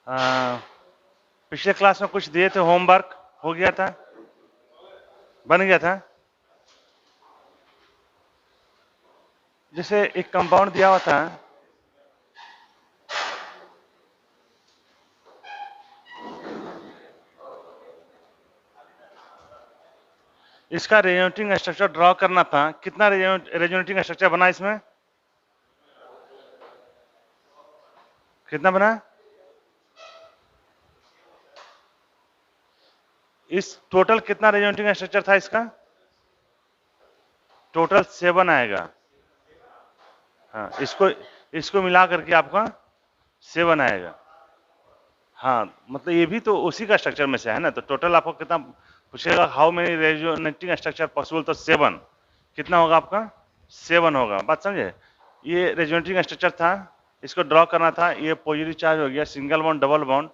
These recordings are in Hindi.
आ, पिछले क्लास में कुछ दिए थे, होमवर्क हो गया था, बन गया था। जैसे एक कंपाउंड दिया हुआ था, इसका रेजोनेटिंग स्ट्रक्चर ड्रॉ करना था। कितना रेजोनेटिंग स्ट्रक्चर बना इसमें? कितना बना? इस टोटल कितना रेजोनेटिंग स्ट्रक्चर था इसका? टोटल 7 आएगा। हाँ, इसको इसको मिला करके आपका 7 आएगा। हाँ, मतलब ये भी तो उसी का स्ट्रक्चर में से है ना, तो टोटल आपको कितना पूछेगा, how many resonating structure possible, तो 7। कितना होगा आपका? 7 होगा। बात समझे? ये रेजोनेटिंग स्ट्रक्चर था, इसको ड्रॉ करना था। ये पॉजिटिव चार्ज हो गया, सिंगल बॉन्ड डबल बॉन्ड।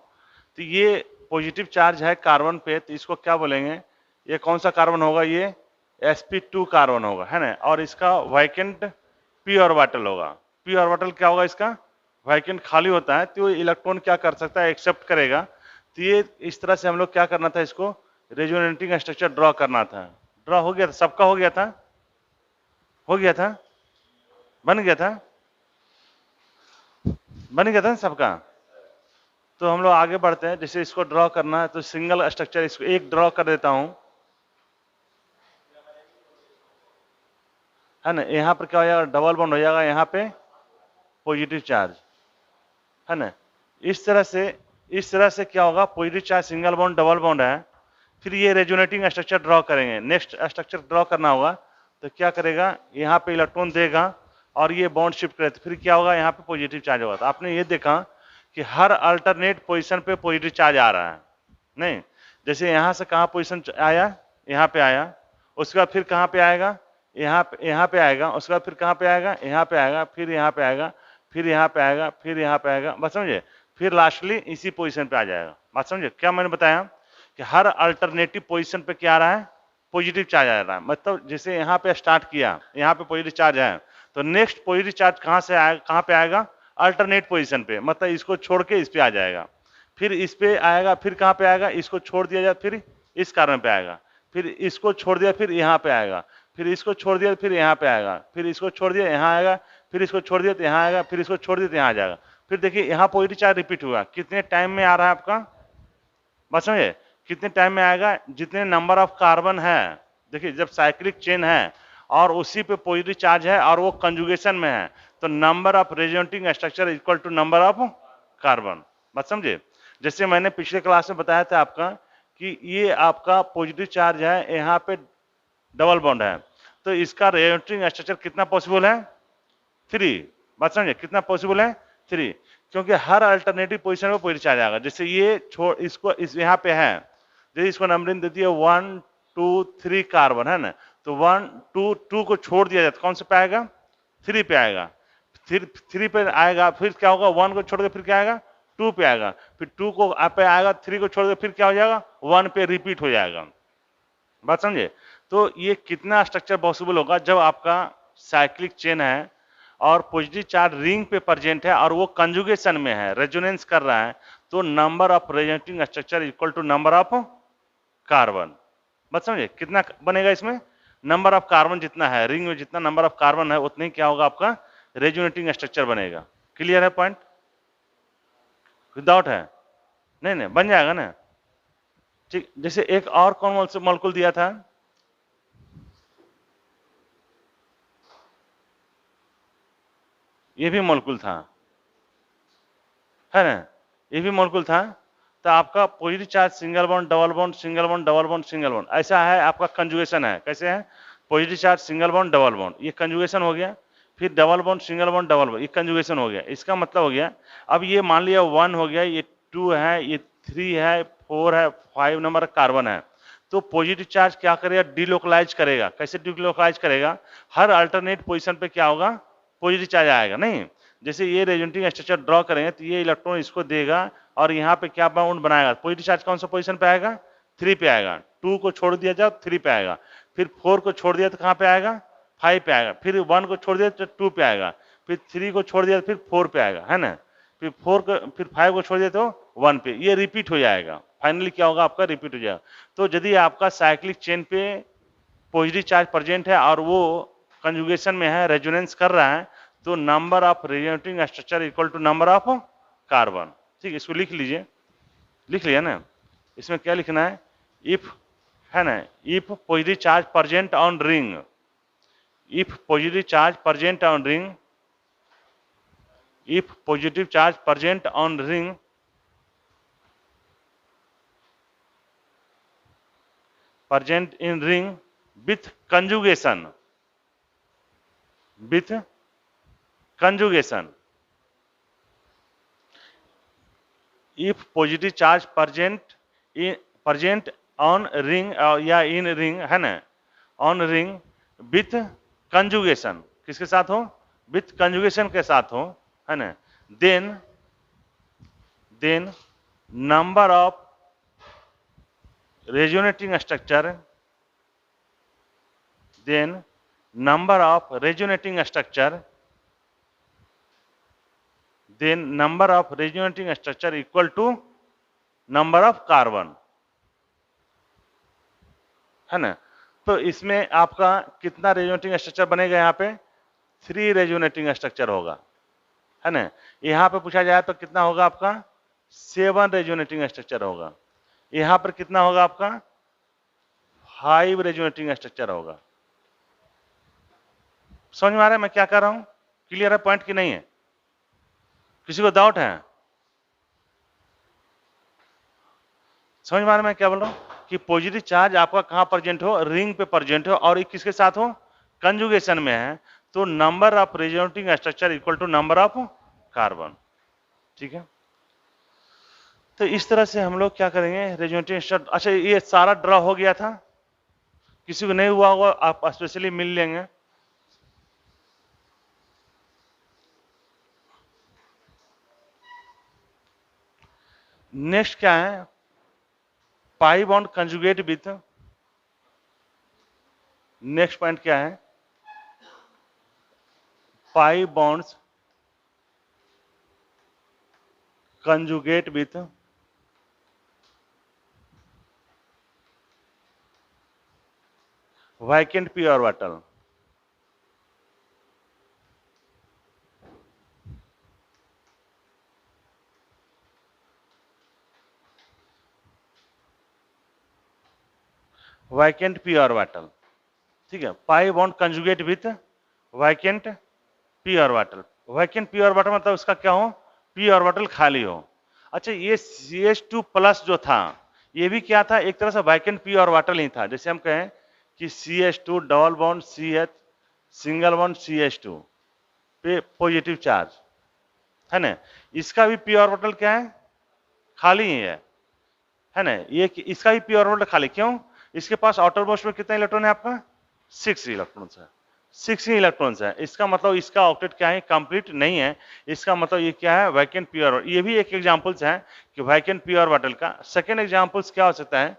तो ये पॉजिटिव चार्ज है कार्बन पे, तो इसको क्या बोलेंगे? ये कौन सा कार्बन होगा? ये sp2 कार्बन होगा, है ना। और इसका वैकेंट p ऑर्बिटल होगा। p ऑर्बिटल क्या होगा इसका? वैकेंट खाली होता है, तो इलेक्ट्रॉन क्या कर सकता है? एक्सेप्ट करेगा। तो ये इस तरह से हम लोग क्या करना था, इसको रेजोनेटिंग स्ट्रक्चर ड्रॉ करना था। ड्रॉ हो गया था? सबका हो गया था? हो गया था? बन गया था? बन गया था ना सबका? तो हम लोग आगे बढ़ते हैं। जैसे इसको ड्रॉ करना है, तो सिंगल स्ट्रक्चर इसको एक ड्रॉ कर देता हूं, है ना। यहाँ पर क्या हो जाएगा? डबल बॉन्ड हो जाएगा, यहाँ पे पॉजिटिव चार्ज, है ना। इस तरह से क्या होगा? Positive charge, single bond, double bond है। फिर ये रेजोनेटिंग स्ट्रक्चर ड्रॉ करेंगे। नेक्स्ट स्ट्रक्चर ड्रॉ करना होगा, तो क्या करेगा? यहाँ पे इलेक्ट्रॉन देगा और ये बॉन्ड शिफ्ट करे, तो फिर क्या होगा? यहाँ पे पॉजिटिव चार्ज होगा। तो आपने ये देखा कि हर अल्टरनेट पोजीशन पे पॉजिटिव चार्ज आ रहा है, नहीं? जैसे यहाँ से कहाँ पोजीशन आया? यहाँ पे आया। उसके बाद फिर कहाँ पे आएगा? यहाँ पे आएगा। उसके बाद फिर कहाँ पे आएगा? यहाँ पे आएगा। फिर यहाँ पे आएगा, फिर यहाँ पे आएगा, फिर यहाँ पे आएगा। बात समझे? फिर लास्टली इसी पोजीशन पे आ जाएगा। बात समझे क्या मैंने बताया? कि हर अल्टरनेटिव पोजीशन पे क्या आ रहा है? पॉजिटिव चार्ज आ रहा है। मतलब जैसे यहाँ पे स्टार्ट किया, यहाँ पे पॉजिटिव चार्ज है, तो नेक्स्ट पॉजिटिव चार्ज कहाँ से आएगा? कहाँ पे आएगा? अल्टरनेट पोजीशन पे। मतलब इसको छोड़ के इस पे आ जाएगा, फिर इस पे आएगा, फिर कहाँ पे आएगा? इसको छोड़ दिया जाए, फिर इस कार्बन पे आएगा, फिर इसको छोड़ दिया, फिर यहाँ पे आएगा, फिर इसको छोड़ दिया, फिर यहाँ पे आएगा, फिर इसको छोड़ दिया, यहाँ आएगा, फिर इसको छोड़ दिया तो यहाँ आएगा, फिर इसको छोड़ दिया तो यहाँ आ जाएगा। फिर देखिए यहाँ पॉजिटिव चार्ज रिपीट हुआ। कितने टाइम में आ रहा है आपका? बस समझे? कितने टाइम में आएगा? जितने नंबर ऑफ कार्बन है। देखिए जब साइक्लिक चेन है और उसी पे पॉजिटिव चार्ज है और वो कंजुगेशन में है, तो number of resonating structure equal to number of carbon. बात समझे? जैसे मैंने पिछले क्लास में बताया था आपका कि ये आपका पॉजिटिव चार्ज है, यहाँ पे डबल बॉन्ड है, तो इसका रेजोनेटिंग स्ट्रक्चर कितना पॉसिबल है? 3। बात समझे? कितना पॉसिबल है? 3। क्योंकि हर अल्टरनेटिव पोजीशन में पॉजिटिव चार्ज आएगा। जैसे ये छोड़ इसको इस यहाँ पे है, जैसे इसको नंबरिंग देती है 1 2 3 कार्बन, है ना। तो 1 2 2 को छोड़ दिया जाए तो कौन से पे आएगा? 3 पे आएगा। फिर 3 पे आएगा, फिर क्या होगा? 1 को छोड़ के फिर क्या आएगा? 2 पे आएगा। फिर 2 को पे आएगा, 3 को छोड़ के फिर क्या हो जाएगा? 1 पे रिपीट हो जाएगा। बात समझे? तो ये कितना स्ट्रक्चर पॉसिबल होगा? जब आपका साइक्लिक चेन है और पॉजिटिव चार्ज रिंग पे प्रेजेंट है और वो कंजुगेशन में है, रेजोनेंस कर रहा है, तो number of resonating structure equal to number of carbon. बात समझे? कितना बनेगा इसमें? नंबर ऑफ कार्बन जितना है रिंग में, जितना नंबर ऑफ कार्बन है उतने क्या होगा? आपका रेजोनेटिंग स्ट्रक्चर बनेगा। क्लियर है पॉइंट? विदाउट है? नहीं नहीं, बन जाएगा ना। ठीक। जैसे एक और कौन मॉलिक्यूल दिया था? ये भी मॉलिक्यूल था, है ना। ये भी मॉलिक्यूल था। तो आपका positive charge, single bond, double bond, single bond, double bond, single bond, ऐसा है आपका कंजुगेशन है। कैसे है? Positive charge, single bond, double bond, ये कंजुगेशन हो गया। फिर double bond, single bond, double bond, ये कंजुगेशन हो गया। इसका मतलब हो गया, अब ये मान लिया 1 हो गया, ये 2 है, ये 3 है, 4 है, 5 नंबर कार्बन है। तो पॉजिटिव चार्ज क्या करेगा? डिलोकलाइज करेगा। कैसे डिलोकलाइज करेगा? हर अल्टरनेट पोजीशन पे क्या होगा? पॉजिटिव चार्ज आएगा, नहीं। जैसे ये रेजोनेटिंग स्ट्रक्चर ड्रॉ करेंगे, तो ये इलेक्ट्रॉन इसको देगा और यहाँ पे क्या बाउंड बनाएगा? पॉजिटिव चार्ज कौन सा पोजीशन पे आएगा? 3 पे आएगा। 2 को छोड़ दिया जाए 3 पे आएगा। फिर 4 को छोड़ दिया तो कहाँ पे आएगा? 5 पे आएगा। फिर 1 को छोड़ दिया तो 2 पे आएगा। फिर 3 को छोड़ दिया तो फिर 4 पे आएगा, है ना। फिर 4 को, फिर 5 को छोड़ देते हो 1 पे, ये रिपीट हो जाएगा। फाइनली क्या होगा आपका, रिपीट हो जाएगा। तो यदि आपका साइक्लिक चेन पे पॉजिटिव चार्ज प्रेजेंट है और वो कंजुगेशन में है, रेजोनेंस कर रहा है, तो number of resonating structure equal to number of carbon. ठीक, इसको लिख लीजिए, लिख लिया ना। इसमें क्या लिखना है, इफ, है ना, if positive charge present on ring, if positive charge present on ring, if positive charge present on ring present in ring with conjugation, with conjugation, if positive charge present on ring या in ring, है ना, on ring with conjugation, किसके साथ हो, with conjugation के साथ हो, है ना, then number of resonating structure, then number of resonating structure, then number of resonating structure equal to number of carbon, है ना। तो इसमें आपका कितना रेजोनेटिंग स्ट्रक्चर बनेगा, यहाँ पे 3 रेजोनेटिंग स्ट्रक्चर होगा, है ना। यहाँ पे पूछा जाए तो कितना होगा आपका, 7 रेजोनेटिंग स्ट्रक्चर होगा। यहाँ पर कितना होगा आपका, 5 रेजोनेटिंग स्ट्रक्चर होगा। समझ में आ रहा है मैं क्या कर रहा हूं, क्लियर है पॉइंट की नहीं है, किसी को डाउट है? समझ में आ रहा है मैं क्या बोल रहा हूं कि पॉजिटिव चार्ज आपका कहां प्रेजेंट हो, रिंग पे प्रेजेंट हो, और किसके साथ हो, कंजुगेशन में है, तो number of resonating structure equal to number of carbon. ठीक है, तो इस तरह से हम लोग क्या करेंगे, रेजोनेटिंग स्ट्रक्चर। अच्छा, ये सारा ड्रॉ हो गया था, किसी को नहीं हुआ होगा आप स्पेशली मिल लेंगे। नेक्स्ट क्या है, pi bond conjugate with, next point क्या है, pi bonds conjugate with vacant P orbital. Vacant P orbital, ठीक है, pi bond conjugate with vacant P orbital. Vacant P orbital मतलब उसका क्या हो, पी ऑर्बिटल खाली हो। अच्छा, ये CH2 प्लस जो था, ये भी क्या था, एक तरह से वैकेंट पी ऑर्बिटल ही था। जैसे हम कहें कि CH2 double bond CH single bond CH2 पे पॉजिटिव चार्ज, है ना, इसका भी पी ऑर्बिटल क्या है, खाली ही है ना। ये इसका भी पी ऑर्बिटल खाली, क्यों, इसके पास आउटर मोस्ट में कितना इलेक्ट्रॉन है आपका, 6 इलेक्ट्रॉन्स है, 6 ही इलेक्ट्रॉन्स है। इसका मतलब इसका ऑक्टेट क्या है, कंप्लीट नहीं है। इसका मतलब ये क्या है, वैकेंट पी ऑर्बिटल। ये भी एक एग्जांपल्स है कि वैकेंट पी ऑर्बिटल का। सेकंड एग्जांपल्स क्या हो सकता है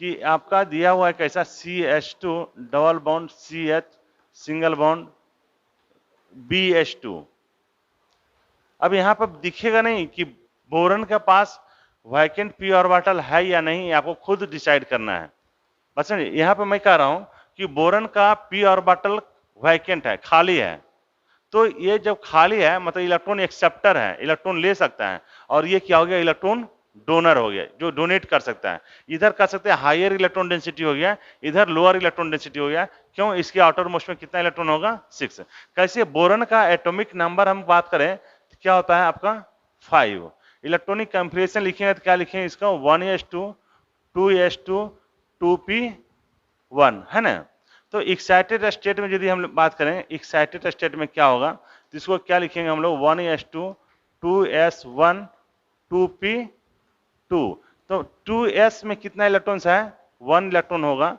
कि आपका दिया हुआ है कैसा, CH2 double bond CH single bond BH2। अब यहाँ पर दिखेगा नहीं कि बोरन के पास वैकेंट पी ऑर्बिटल है या नहीं, आपको खुद डिसाइड करना है। बस यहाँ पे मैं कह रहा हूं कि बोरन का पी ऑर्बिटल वैकेंट है, खाली है। तो ये जब खाली है मतलब इलेक्ट्रॉन एक्सेप्टर है, इलेक्ट्रॉन ले सकता है, और ये क्या हो गया, इलेक्ट्रॉन डोनर हो गया, जो डोनेट कर सकता है। इधर कर सकते हैं हायर इलेक्ट्रॉन डेंसिटी हो गया, इधर लोअर इलेक्ट्रॉन डेंसिटी हो गया। क्यों, इसके आउटर मोस्ट में कितना इलेक्ट्रॉन होगा, 6। कैसे, बोरन का एटॉमिक नंबर हम बात करें तो क्या होता है आपका 5। इलेक्ट्रॉनिक कंफिगरेशन लिखेंगे तो क्या लिखेंगे इसका, 1s2 2s2 2p1, है ना। तो एक्साइटेड स्टेट में यदि हम बात करें, एक्साइटेड स्टेट में क्या होगा, तो इसको क्या लिखेंगे हम लोग, 1s2 2s1 2p2। तो 2s में कितना इलेक्ट्रॉन्स है, 1 इलेक्ट्रॉन होगा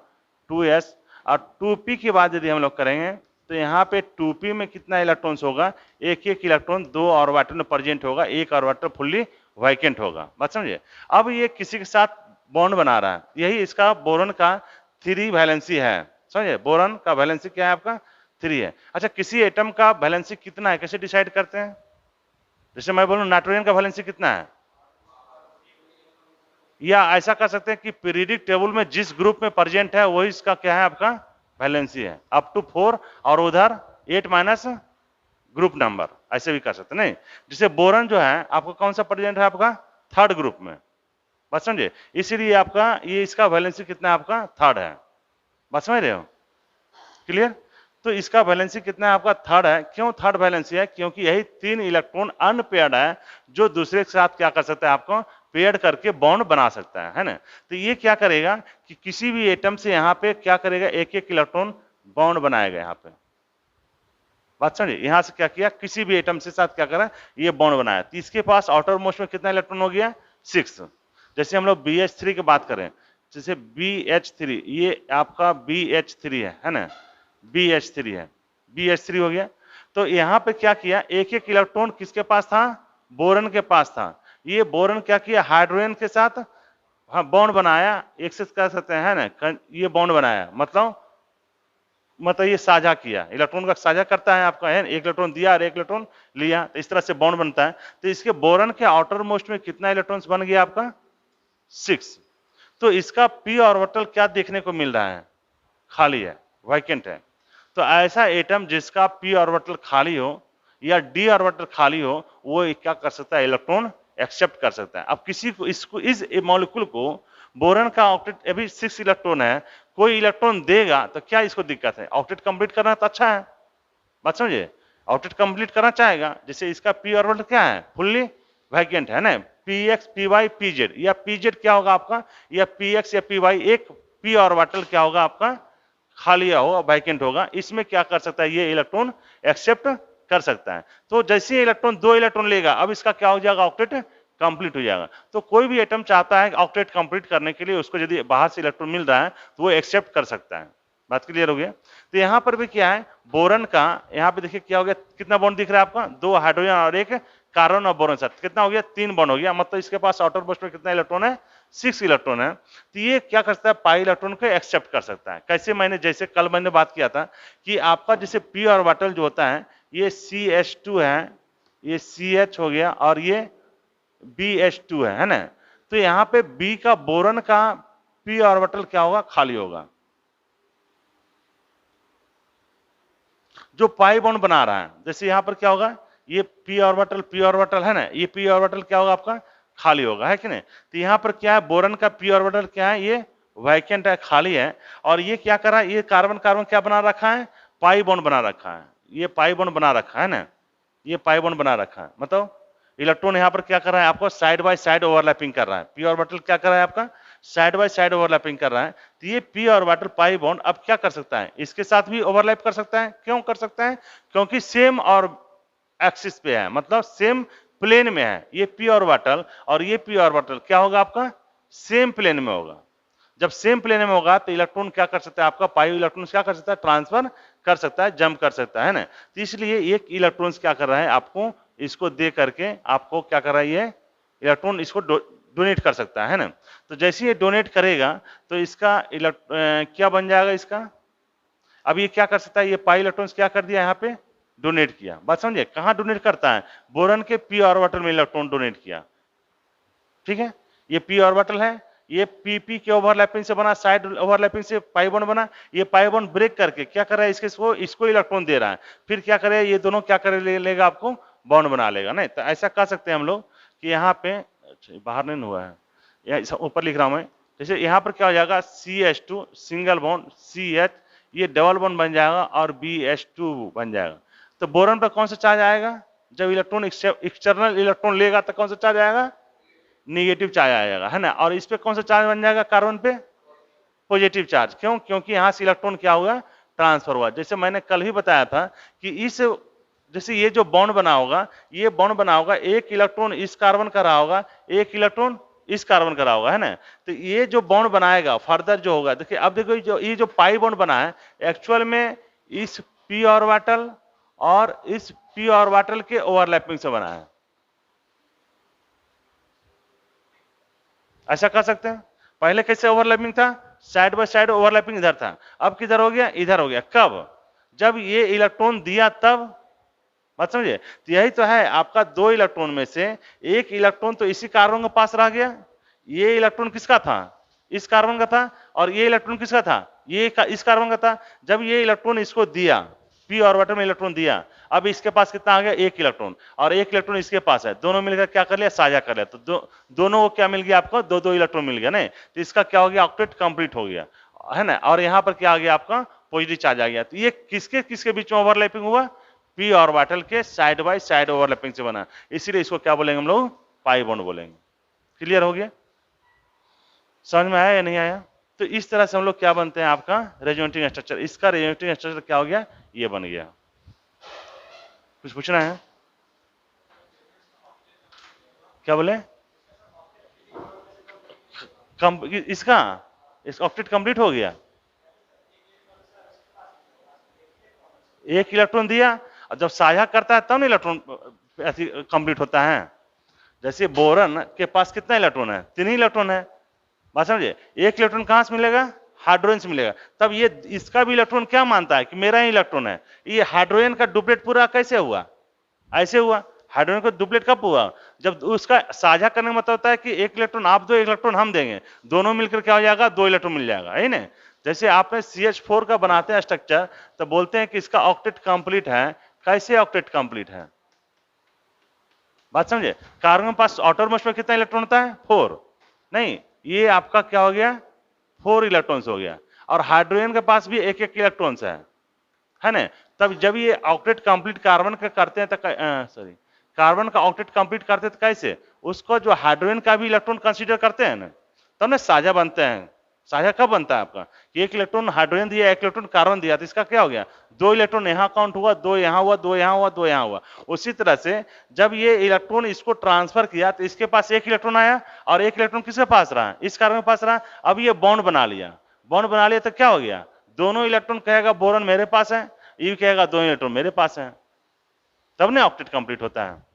2s, और 2p के बाद यदि हम लोग करेंगे तो यहाँ पे 2p में कितना इलेक्ट्रॉन्स होगा, एक इलेक्ट्रॉन 2 ऑर्बिटल में प्रेजेंट होगा, एक ऑर्बिटल फुल्ली वैकेंट होगा। बात समझे। अब ये किसी के साथ बॉन्ड बना रहा है, यही इसका बोरन का 3 वैलेंसी है। समझे, बोरन का वैलेंसी क्या है आपका, 3 है। अच्छा, किसी एटम का वैलेंसी कितना है कैसे डिसाइड करते हैं, जैसे मैं बोलूं नाइट्रोजन का वैलेंसी कितना है, या ऐसा कर सकते हैं कि पीरियडिक टेबल में जिस ग्रुप में प्रेजेंट है वही इसका क्या है, आपका वैलेंसी है, अप टू 4 और उधर 8 माइनस ग्रुप नंबर, ऐसे भी कर सकते हैं। नहीं, जैसे बोरन जो है आपको कौन सा प्रेजेंट है, आपका थर्ड ग्रुप में, बात समझे, इसीलिए आपका ये इसका वैलेंसी कितना है, आपका थर्ड है, बात समझ रहे हो, क्लियर। तो इसका वैलेंसी कितना है, आपका थर्ड है। क्यों थर्ड वैलेंसी है, क्योंकि यही 3 इलेक्ट्रॉन अनपेयर्ड है जो दूसरे के साथ क्या कर सकता है, आपको पेयर्ड करके बॉन्ड बना सकता है ना। तो ये क्या करेगा कि किसी भी एटम से यहाँ पे क्या करेगा, एक एक इलेक्ट्रॉन बॉन्ड बनाएगा यहाँ पे, बात समझिए, यहां से क्या किया, किसी भी एटम से साथ क्या करा, ये बॉन्ड बनाया। तो इसके पास आउटर मोस्ट में कितना इलेक्ट्रॉन हो गया, 6। जैसे हम लोग BH3 की बात करें, जैसे BH3, ये आपका BH3 है ना, BH3 है, BH3 हो गया। तो यहां पे क्या किया, एक एक इलेक्ट्रॉन किसके पास था, बोरन के पास था। ये बोरन क्या किया, हाइड्रोजन के साथ हाँ बॉन्ड बनाया, एक से कह सकते हैं ना, ये बॉन्ड बनाया, मतलब ये साझा किया, इलेक्ट्रॉन का साझा करता है आपका, है एक इलेक्ट्रॉन दिया और एक इलेक्ट्रॉन लिया, तो इस तरह से बॉन्ड बनता है। तो इसके बोरन के आउटर मोस्ट में कितना इलेक्ट्रॉन्स बन गया, आपका 6। तो इसका p ऑर्बिटल क्या देखने को मिल रहा है, खाली है, वैकेंट है। तो ऐसा एटम जिसका p ऑर्बिटल खाली हो या d ऑर्बिटल खाली हो, वो क्या कर सकता है, इलेक्ट्रॉन एक्सेप्ट कर सकता है। अब किसी को इसको इस मॉलिक्यूल को बोरन का ऑक्टेट अभी 6 इलेक्ट्रॉन है, कोई इलेक्ट्रॉन देगा तो क्या इसको दिक्कत है, ऑक्टेट कंप्लीट करना तो अच्छा है, बात समझिए, ऑक्टेट कंप्लीट करना चाहेगा। जैसे इसका p ऑर्बिटल क्या है, फुल्ली वैकेंट है ना, px py pz, या pz क्या होगा आपका, या px या py, एक p ऑर्बिटल क्या होगा आपका, खाली होगा, वैकेंट होगा। इसमें क्या कर सकता है, ये इलेक्ट्रॉन एक्सेप्ट कर सकता है। तो जैसे ही इलेक्ट्रॉन 2 इलेक्ट्रॉन लेगा, अब इसका क्या हो जाएगा, ऑक्टेट कंप्लीट हो जाएगा। तो कोई भी एटम चाहता है ऑक्टेट कंप्लीट करने के लिए, उसको यदि बाहर से इलेक्ट्रॉन मिल रहा है तो वो एक्सेप्ट कर सकता है। बात क्लियर हो गया। तो यहां पर भी क्या है, बोरन का यहां पे देखिए क्या हो गया, कितना बॉन्ड दिख रहा है आपका, 2 हाइड्रोजन और एक कार्बन और बोरन साथ, कितना हो गया, 3 बॉन्ड हो गया। मतलब इसके पास आउटर मोस्ट में कितना इलेक्ट्रॉन है, 6 इलेक्ट्रॉन है। तो ये क्या कर सकता है, पाई इलेक्ट्रॉन को एक्सेप्ट कर सकता है। कैसे, मैंने जैसे कल मैंने बात किया था कि आपका जैसे p ऑर्बिटल जो होता है, ये CH2 है, ये CH हो गया और ये BH2 है ना। तो यहां पे B का बोरन का p ऑर्बिटल क्या होगा, खाली होगा। जो पाई बॉन्ड बना रहा है, जैसे यहां पर क्या होगा, ये p ऑर्बिटल है ना, ये p ऑर्बिटल क्या होगा आपका, खाली होगा, है कि नहीं। तो यहां पर क्या है, बोरन का p ऑर्बिटल क्या है, ये वैकेंट है, खाली है। और ये क्या कर रहा है, ये कार्बन कार्बन क्या बना रखा है, पाई बॉन्ड बना रखा है, ये पाई बॉन्ड बना रखा है ना, ये पाई बॉन्ड बना रखा है। मतलब इलेक्ट्रॉन यहां पर क्या कर रहा है, आपको साइड बाय साइड ओवरलैपिंग कर रहा है। p ऑर्बिटल क्या कर रहा है आपका, साइड बाय साइड ओवरलैपिंग कर रहा है। तो ये p ऑर्बिटल पाई बॉन्ड अब क्या कर सकता है, इसके साथ भी ओवरलैप कर सकता है। क्यों कर सकता है, क्योंकि सेम और एक्सिस पे है, मतलब सेम प्लेन में है। ये p ऑर्बिटल और ये p ऑर्बिटल क्या होगा आपका, सेम प्लेन में होगा। जब सेम प्लेन में होगा तो इलेक्ट्रॉन क्या कर सकता है, आपका पाई इलेक्ट्रॉन क्या कर सकता है, ट्रांसफर कर सकता है, जंप कर सकता है ना। तो इसलिए एक इलेक्ट्रॉन क्या कर रहा है, आपको इसको दे करके आपको क्या कर रहा है, ये इलेक्ट्रॉन इसको डोनेट कर सकता है ना। तो जैसे ये डोनेट करेगा तो इसका क्या बन जाएगा इसका, अब ये क्या कर सकता है, ये पाई इलेक्ट्रॉन्स क्या कर दिया, यहाँ पे डोनेट किया। बात समझिए, कहां डोनेट करता है, बोरन के p ऑर्बिटल में इलेक्ट्रॉन डोनेट किया, ठीक है। ये p ऑर्बिटल है, ये pp के ओवरलैपिंग से बना, साइड ओवरलैपिंग से पाई बॉन्ड बना। ये पाई बॉन्ड ब्रेक करके क्या कर रहा है, इसको इलेक्ट्रॉन दे रहा है, फिर क्या करे, ये दोनों क्या कर लेगा, आपको बॉन्ड बना लेगा। नहीं तो ऐसा कर सकते हैं हम लोग कि यहाँ पे, अच्छा बाहर नहीं हुआ है, यहाँ ऊपर लिख रहा हूं मैं। जैसे यहाँ पर क्या हो जाएगा, CH2 सिंगल बॉन्ड CH, ये डबल बॉन्ड बन जाएगा और BH2 बन जाएगा। तो बोरन पर कौन सा चार्ज आएगा, जब इलेक्ट्रॉन एक्सटर्नल इलेक्ट्रॉन लेगा तो कौन सा चार्ज आएगा, निगेटिव चार्ज आएगा, है ना। और इस पे कौन सा चार्ज बन जाएगा, कार्बन पे पॉजिटिव चार्ज। क्यों, क्योंकि यहां से इलेक्ट्रॉन क्या होगा, ट्रांसफर हुआ। जैसे मैंने कल ही बताया था कि इस जैसे ये जो बॉन्ड बना होगा, ये बॉन्ड बना होगा, एक इलेक्ट्रॉन इस कार्बन का रहा होगा, एक इलेक्ट्रॉन इस कार्बन का रहा होगा, है ना। तो ये जो बॉन्ड बनाएगा फर्दर जो होगा, देखिए अब देखो जो ये जो पाई बॉन्ड बना है, एक्चुअल में इस p ऑर्बिटल और इस p ऑर्बिटल के ओवरलैपिंग से बना है। ऐसा कर सकते हैं। पहले कैसे ओवरलैपिंग था, साइड बाय साइड ओवरलैपिंग इधर था, अब किधर हो गया, इधर हो गया। कब, जब ये इलेक्ट्रॉन दिया तब, बात समझिए। तो यही तो है, आपका दो इलेक्ट्रॉन में से एक इलेक्ट्रॉन तो इसी कार्बन के पास रह गया, ये इलेक्ट्रॉन किसका था, इस कार्बन का था, और ये इलेक्ट्रॉन किसका था, इस कार्बन का था। जब ये इलेक्ट्रॉन इसको दिया, पी ऑर्बिटल में इलेक्ट्रॉन दिया, अब इसके पास कितना आ गया, एक इलेक्ट्रॉन, और एक इलेक्ट्रॉन इसके पास है, दोनों मिलकर क्या कर लिया, साझा कर लिया। तो दोनों को क्या मिल गया आपको, दो दो इलेक्ट्रॉन मिल गया नहीं, तो इसका क्या हो गया, ऑक्टेट कंप्लीट हो गया, है ना। और यहां पर क्या आ गया आपका, पॉजिटिव चार्ज आ गया। तो ये किसके किसके बीच में ओवरलैपिंग हुआ, पी ऑर्बिटल के साइड बाय साइड ओवरलैपिंग से बना, इसीलिए इसको क्या बोलेंगे हम लोग, पाई बॉन्ड बोलेंगे। क्लियर हो गया, समझ में आया या नहीं आया। तो इस तरह से हम लोग क्या बनते हैं, आपका रेजोनेटिंग स्ट्रक्चर। इसका रेजोनेटिंग स्ट्रक्चर क्या हो गया, ये बन गया। कुछ पूछना है, क्या बोले, इसका ऑक्टेट कंप्लीट हो गया, एक इलेक्ट्रॉन दिया, और जब साझा करता है तब ना इलेक्ट्रॉन कंप्लीट होता है। जैसे बोरन के पास कितना इलेक्ट्रॉन है, 3 ही इलेक्ट्रॉन है, बात समझिए। एक इलेक्ट्रॉन कहां से मिलेगा, हाइड्रोजन से मिलेगा। तब ये इसका भी इलेक्ट्रॉन क्या मानता है कि मेरा ही इलेक्ट्रॉन है। ये हाइड्रोजन का डुप्लेट पूरा कैसे हुआ, ऐसे हुआ। हाइड्रोजन का डुप्लेट कब हुआ, जब उसका साझा करने का मतलब होता है कि एक इलेक्ट्रॉन आप दो, एक इलेक्ट्रॉन हम देंगे, दोनों मिलकर क्या हो जाएगा, दो इलेक्ट्रॉन मिल जाएगा, है ना। जैसे आपने CH4 का बनाते हैं स्ट्रक्चर, तो बोलते हैं कि इसका ऑक्टेट कंप्लीट है। कैसे ऑक्टेट कंप्लीट है, बात समझे। कार्बन के पास आउटरमोस्ट में कितना इलेक्ट्रॉन होता है, 4, नहीं, ये आपका क्या हो गया, 4 इलेक्ट्रॉन्स हो गया। और हाइड्रोजन के पास भी एक एक इलेक्ट्रॉन्स है ना। तब जब ये ऑक्टेट कंप्लीट कार्बन का करते हैं, तो सॉरी, कार्बन का ऑक्टेट कंप्लीट करते हैं तो कैसे, उसको जो हाइड्रोजन का भी इलेक्ट्रॉन कंसीडर करते हैं ना, तब ना साझा बनते हैं। साझा कब बनता है आपका, कि एक इलेक्ट्रॉन हाइड्रोजन दिया, एक इलेक्ट्रॉन कार्बन दिया, तो इसका क्या हो गया, दो इलेक्ट्रॉन यहां काउंट हुआ, दो यहां हुआ, दो यहां हुआ, दो यहां हुआ। उसी तरह से जब ये इलेक्ट्रॉन इसको ट्रांसफर किया, तो इसके पास एक इलेक्ट्रॉन आया, और एक इलेक्ट्रॉन किसके पास रहा, इस कार्बन के पास रहा। अब ये बॉन्ड बना लिया, बॉन्ड बना लिया तो क्या हो गया, दोनों इलेक्ट्रॉन कहेगा बोरॉन मेरे पास है, ये कहेगा दो इलेक्ट्रॉन मेरे पास है, तब ना ऑक्टेट कंप्लीट होता है,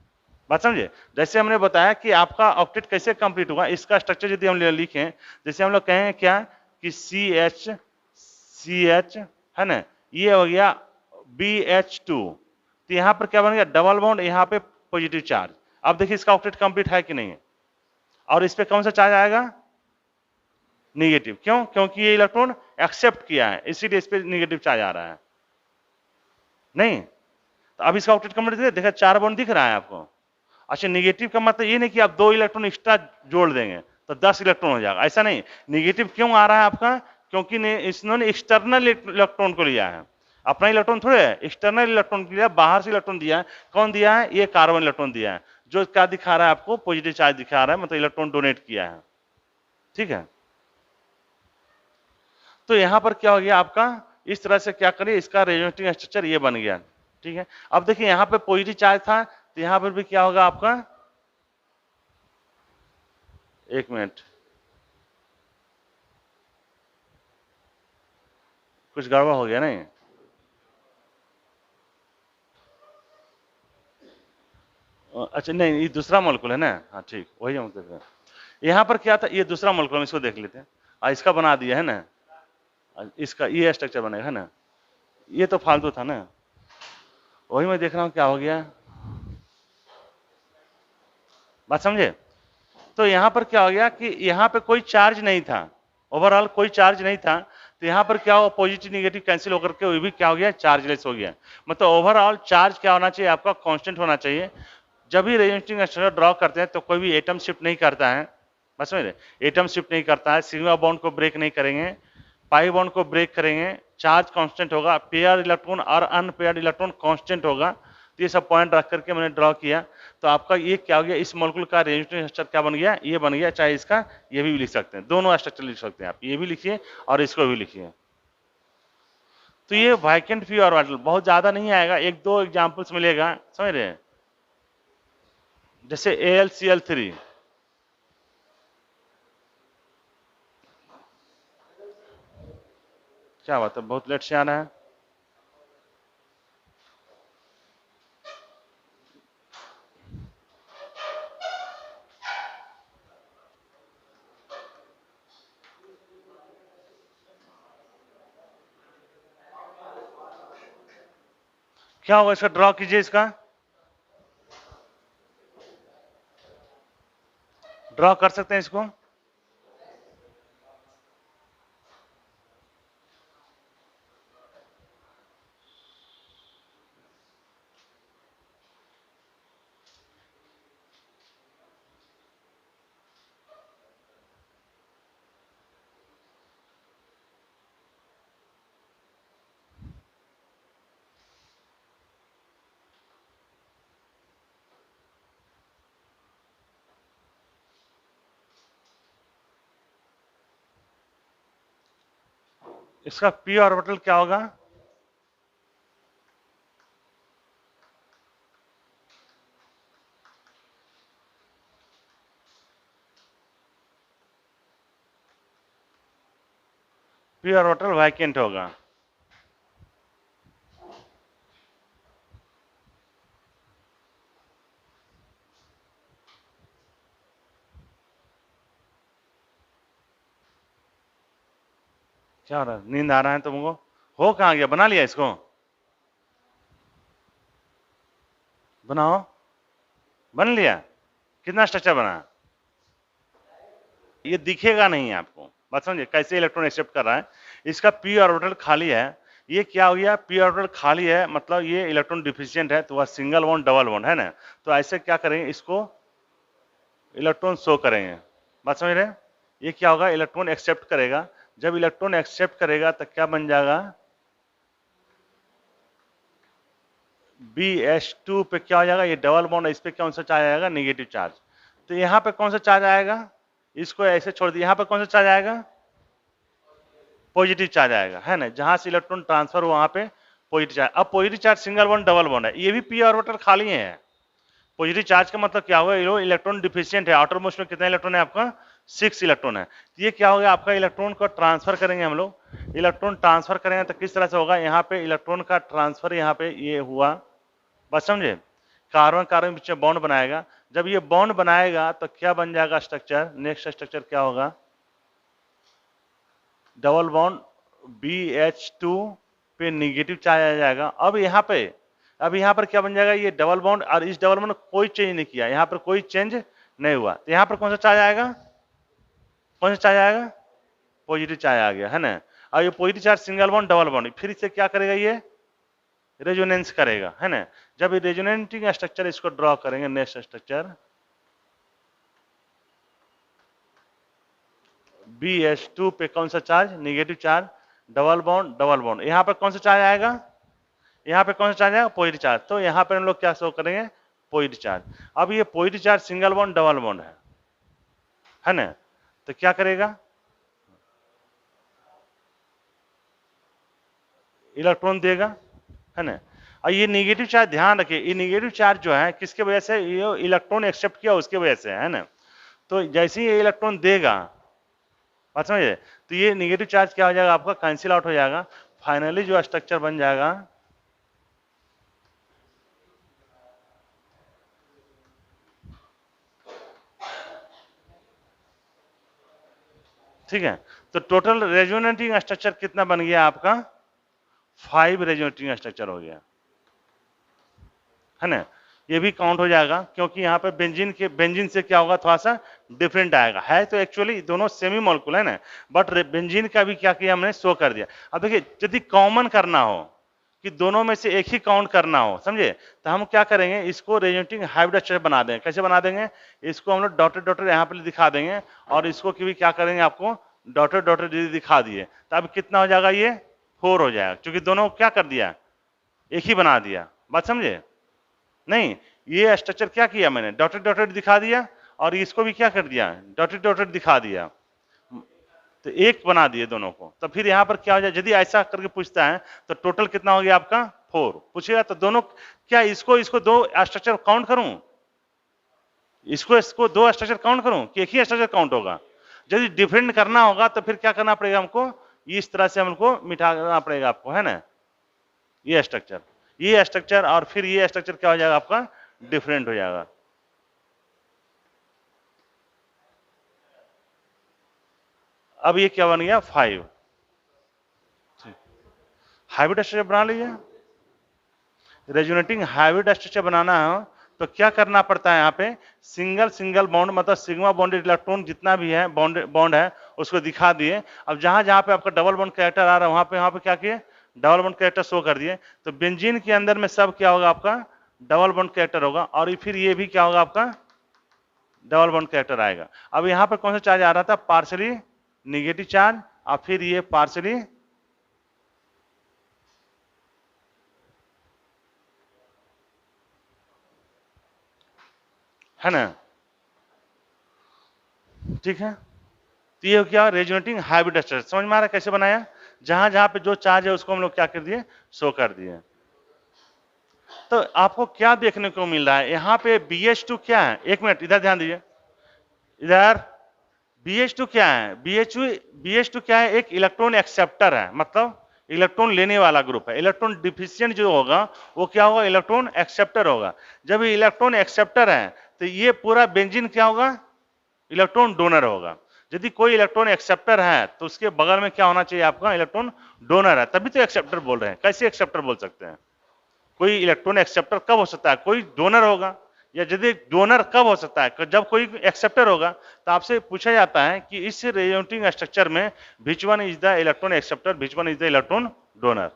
बात समझे। जैसे हमने बताया कि आपका ऑक्टेट कैसे कंप्लीट होगा, इसका स्ट्रक्चर यदि हम लिखें, जैसे हम लोग कहें क्या कि CH है ना, ये हो गया BH2, तो यहां पर क्या बन गया, डबल बॉन्ड, यहां पे पॉजिटिव चार्ज। अब देखिए इसका ऑक्टेट कंप्लीट है कि नहीं है, और इस पे कौन सा चार्ज आएगा, निगेटिव। क्यों, क्योंकि ये इलेक्ट्रॉन एक्सेप्ट किया है, इसीलिए इस पे निगेटिव चार्ज आ रहा है। नहीं, तो अब इसका ऑक्टेट कंप्लीट देखा, 4 बॉन्ड दिख रहा है आपको। अच्छा, निगेटिव का मतलब ये नहीं कि आप 2 इलेक्ट्रॉन एक्स्ट्रा जोड़ देंगे तो 10 इलेक्ट्रॉन हो जाएगा, ऐसा नहीं। निगेटिव क्यों आ रहा है आपका, क्योंकि इन्होंने एक्सटर्नल इलेक्ट्रॉन को लिया है, अपना इलेक्ट्रॉन थोड़े है, एक्सटर्नल इलेक्ट्रॉन लिया, बाहर से इलेक्ट्रॉन दिया है। कौन दिया है, ये कार्बन इलेक्ट्रॉन दिया है, जो क्या दिखा रहा है आपको, पॉजिटिव चार्ज दिखा रहा है, मतलब इलेक्ट्रॉन डोनेट किया है, ठीक है। तो यहां पर क्या हो गया आपका, इस तरह से क्या करिए, इसका रेजोनेटिंग स्ट्रक्चर ये बन गया, ठीक है। अब देखिए यहां पे पॉजिटिव चार्ज था, तो यहां पर भी क्या होगा आपका, एक मिनट, कुछ गड़बड़ हो गया नहीं, अच्छा नहीं, ये दूसरा मॉलिक्यूल है ना, हाँ ठीक, वही हम देख रहे हैं। यहाँ पर क्या था, ये दूसरा मॉलिक्यूल, हम इसको देख लेते हैं। इसका बना दिया है ना, इसका ये स्ट्रक्चर बनेगा, है ना, ये तो फालतू था ना, वही मैं देख रहा हूँ क्या हो गया, बात समझे। तो यहाँ पर क्या हो गया कि यहाँ पे कोई चार्ज नहीं था, ओवरऑल कोई चार्ज नहीं था, तो यहाँ पर क्या हो, पॉजिटिव निगेटिव कैंसिल होकर के वो भी क्या हो गया, चार्जलेस हो गया। मतलब ओवरऑल चार्ज क्या होना चाहिए आपका, कांस्टेंट होना चाहिए। जब भी रेजोनेटिंग स्ट्रक्चर ड्रॉ करते हैं तो कोई भी एटम शिफ्ट नहीं करता है, बस समझ रहे, एटम शिफ्ट नहीं करता है, सिग्मा बॉन्ड को ब्रेक नहीं करेंगे, पाई बॉन्ड को ब्रेक करेंगे, चार्ज कांस्टेंट होगा, पेयर इलेक्ट्रॉन और अनपेयर्ड इलेक्ट्रॉन कांस्टेंट होगा। तो ये सब पॉइंट रख करके मैंने ड्रॉ किया, तो आपका ये क्या हो गया, इस मॉलिक्यूल का रेजोनेटिंग स्ट्रक्चर क्या बन गया, ये बन गया। चाहे इसका ये भी लिख सकते हैं, दोनों स्ट्रक्चर लिख सकते हैं आप, ये भी लिखिए और इसको भी लिखिए। तो ये वैकेंट फ्री ऑर्बिटल बहुत ज्यादा नहीं आएगा, एक दो एग्जांपल्स मिलेगा, समझ रहे हैं। जैसे AlCl3, क्या बात है, बहुत लेट से आ रहा है। क्या होगा इसका, ड्रॉ कीजिए इसका, ड्रॉ कर सकते हैं इसको? इसका p ऑर्बिटल क्या होगा? p ऑर्बिटल वैकेंट होगा। क्या हो रहा है? नींद आ रहा है तुमको? हो कहाँ गया? बना लिया इसको? बनाओ। बन लिया? कितना स्ट्रक्चर बना? ये दिखेगा नहीं आपको, बात समझिए कैसे इलेक्ट्रॉन एक्सेप्ट कर रहा है। इसका p ऑर्बिटल खाली है। ये क्या हो गया? p ऑर्बिटल खाली है मतलब ये इलेक्ट्रॉन डिफिशिएंट है, तो वह सिंगल बॉन्ड डबल बॉन्ड है ना। तो ऐसे क्या करेंगे, इसको इलेक्ट्रॉन शो करेंगे। बात समझ रहे हैं? ये क्या होगा? इलेक्ट्रॉन एक्सेप्ट करेगा। जब इलेक्ट्रॉन एक्सेप्ट करेगा तो क्या बन जाएगा? BH2 पे क्या हो जाएगा? ये डबल बॉन्ड, इस पे कौन सा चार्ज आएगा? Negative charge. तो यहाँ पे कौन सा चार्ज आएगा? इसको ऐसे छोड़ दिया, यहाँ पे कौन सा चार्ज आएगा? पॉजिटिव चार्ज आएगा, है ना। जहां से इलेक्ट्रॉन ट्रांसफर हुआ वहां पे पॉजिटिव चार्ज। अब positive charge single bond double bond है, ये भी p ऑर्बिटल खाली है। पॉजिटिव चार्ज का मतलब क्या होगा? ये इलेक्ट्रॉन डिफिशिएंट है। आउटर मोस्ट में कितना इलेक्ट्रॉन है आपका? 6 इलेक्ट्रॉन है। ये क्या हो गया? आपका इलेक्ट्रॉन को ट्रांसफर करेंगे हम लोग। इलेक्ट्रॉन ट्रांसफर करेंगे तो किस तरह से होगा? यहाँ पे इलेक्ट्रॉन का ट्रांसफर यहाँ पे ये हुआ, बस समझे। कार्बन कार्बन बीच में बॉन्ड बनाएगा। जब ये बॉन्ड बनाएगा तो क्या बन जाएगा स्ट्रक्चर? नेक्स्ट स्ट्रक्चर क्या होगा? डबल बॉन्ड BH2 पे निगेटिव चार्ज आ जाएगा। अब यहाँ पर क्या बन जाएगा? ये डबल बॉन्ड और इस डबल बॉन्ड कोई चेंज नहीं किया, यहाँ पर कोई चेंज नहीं हुआ। तो यहाँ पर कौन सा चार्ज आएगा? कौन सा चार्ज आएगा? पॉजिटिव चार्ज आ गया, है ना। और ये positive charge single bond double bond फिर इसे क्या करेगा? ये रेजोनेंस करेगा, है ना। जब ये रेजोनेटिंग स्ट्रक्चर इसको ड्रॉ करेंगे, नेक्स्ट स्ट्रक्चर BH2 पे कौन सा charge? Negative charge, double bond double bond. यहाँ पर कौन सा चार्ज आएगा? यहाँ पे कौन सा चार्ज आएगा? Positive charge. तो यहाँ पर हम लोग क्या शो करेंगे? Positive charge. अब ये positive charge single bond double bond है ना। तो क्या करेगा? इलेक्ट्रॉन देगा, है ना। और ये नेगेटिव चार्ज ध्यान रखिए, ये नेगेटिव चार्ज जो है किसके वजह से? ये इलेक्ट्रॉन एक्सेप्ट किया उसके वजह से, है ना। तो जैसे ही ये इलेक्ट्रॉन देगा, बात समझिए, तो ये नेगेटिव चार्ज क्या हो जाएगा? आपका कैंसिल आउट हो जाएगा। फाइनली जो स्ट्रक्चर बन जाएगा, ठीक है। तो टोटल रेजोनेटिंग स्ट्रक्चर कितना बन गया आपका? 5 रेजोनेटिंग स्ट्रक्चर हो गया, है ना। ये भी काउंट हो जाएगा क्योंकि यहाँ पे बेंजीन से क्या होगा? थोड़ा सा डिफरेंट आएगा। है तो एक्चुअली दोनों सेमी मॉलिक्यूल है ना, बट बेंजीन का भी क्या किया हमने? शो कर दिया। अब देखिए, यदि कॉमन करना हो कि दोनों में से एक ही काउंट करना हो, समझे, तो हम क्या करेंगे? इसको रेजोनेटिंग हाइब्रिड स्ट्रक्चर बना देंगे। कैसे बना देंगे? इसको हम लोग डॉटेड डॉटेड यहाँ पे दिखा देंगे और इसको भी क्या करेंगे? आपको डॉटेड डॉटेड दिखा दिए तो अब कितना हो जाएगा? ये 4 हो जाएगा, क्योंकि दोनों क्या कर दिया? एक ही बना दिया। बात समझे? नहीं, ये स्ट्रक्चर क्या किया मैंने? डॉटेड डॉटेड दिखा दिया और इसको भी क्या कर दिया? डॉटेड डॉटेड दिखा दिया, तो एक बना दिए दोनों को। तो फिर यहाँ पर क्या हो जाए? यदि ऐसा करके पूछता है तो टोटल कितना हो गया आपका? 4 पूछेगा तो दोनों क्या इसको दो स्ट्रक्चर काउंट करूं? इसको दो स्ट्रक्चर काउंट करूं कि एक ही स्ट्रक्चर काउंट होगा? यदि डिफरेंट करना होगा तो फिर क्या करना पड़ेगा हमको? इस तरह से हमको मिटाना पड़ेगा आपको, है ना। ये स्ट्रक्चर और फिर ये स्ट्रक्चर क्या हो जाएगा आपका? डिफरेंट हो जाएगा। अब ये क्या बन गया? 5। हाइब्रिड स्ट्रक्चर बना लीजिए। रेजोनेटिंग हाइब्रिड स्ट्रक्चर बनाना है तो क्या करना पड़ता है यहाँ पे, सिंगल सिंगल बॉन्ड मतलब सिग्मा बॉन्डेड इलेक्ट्रॉन जितना भी है बॉन्ड है उसको दिखा दिए। अब जहां जहां पे आपका डबल बॉन्ड कैरेक्टर आ रहा है वहां पे क्या किए, डबल बॉन्ड कैरेक्टर शो कर दिए। तो बेंजीन के अंदर में सब क्या होगा, आपका डबल बॉन्ड कैरेक्टर होगा, और फिर ये भी क्या होगा, आपका डबल बॉन्ड कैरेक्टर आएगा। अब यहाँ पर कौन सा चार्ज आ रहा था, पार्शली निगेटिव चार्ज, और फिर ये पार्शली है ना, ठीक है। तो ये क्या, रेजोनेटिंग हाइब्रिड स्ट्रक्चर, समझ में आ रहा है कैसे बनाया, जहां जहां पे जो चार्ज है उसको हम लोग क्या कर दिए, शो कर दिए। तो आपको क्या देखने को मिल रहा है यहाँ पे, BH2 क्या है, एक मिनट इधर ध्यान दीजिए, इधर BH2 क्या है, BH2 क्या है, एक इलेक्ट्रॉन एक्सेप्टर है, मतलब इलेक्ट्रॉन लेने वाला ग्रुप है। इलेक्ट्रॉन डिफिशिएंट जो होगा वो क्या होगा, इलेक्ट्रॉन एक्सेप्टर होगा। जब ये इलेक्ट्रॉन एक्सेप्टर है तो ये पूरा बेंजीन क्या होगा, इलेक्ट्रॉन डोनर होगा। यदि कोई इलेक्ट्रॉन एक्सेप्टर है तो उसके बगल में क्या होना चाहिए, आपका इलेक्ट्रॉन डोनर है, तभी तो एक्सेप्टर बोल रहे हैं। कैसे एक्सेप्टर बोल सकते हैं, कोई इलेक्ट्रॉन एक्सेप्टर कब हो सकता है, कोई डोनर होगा, या यदि डोनर कब हो सकता है, जब कोई एक्सेप्टर होगा। तो आपसे पूछा जाता है कि इस रेजोनेटिंग स्ट्रक्चर में विच one is the electron acceptor, which one is the electron donor,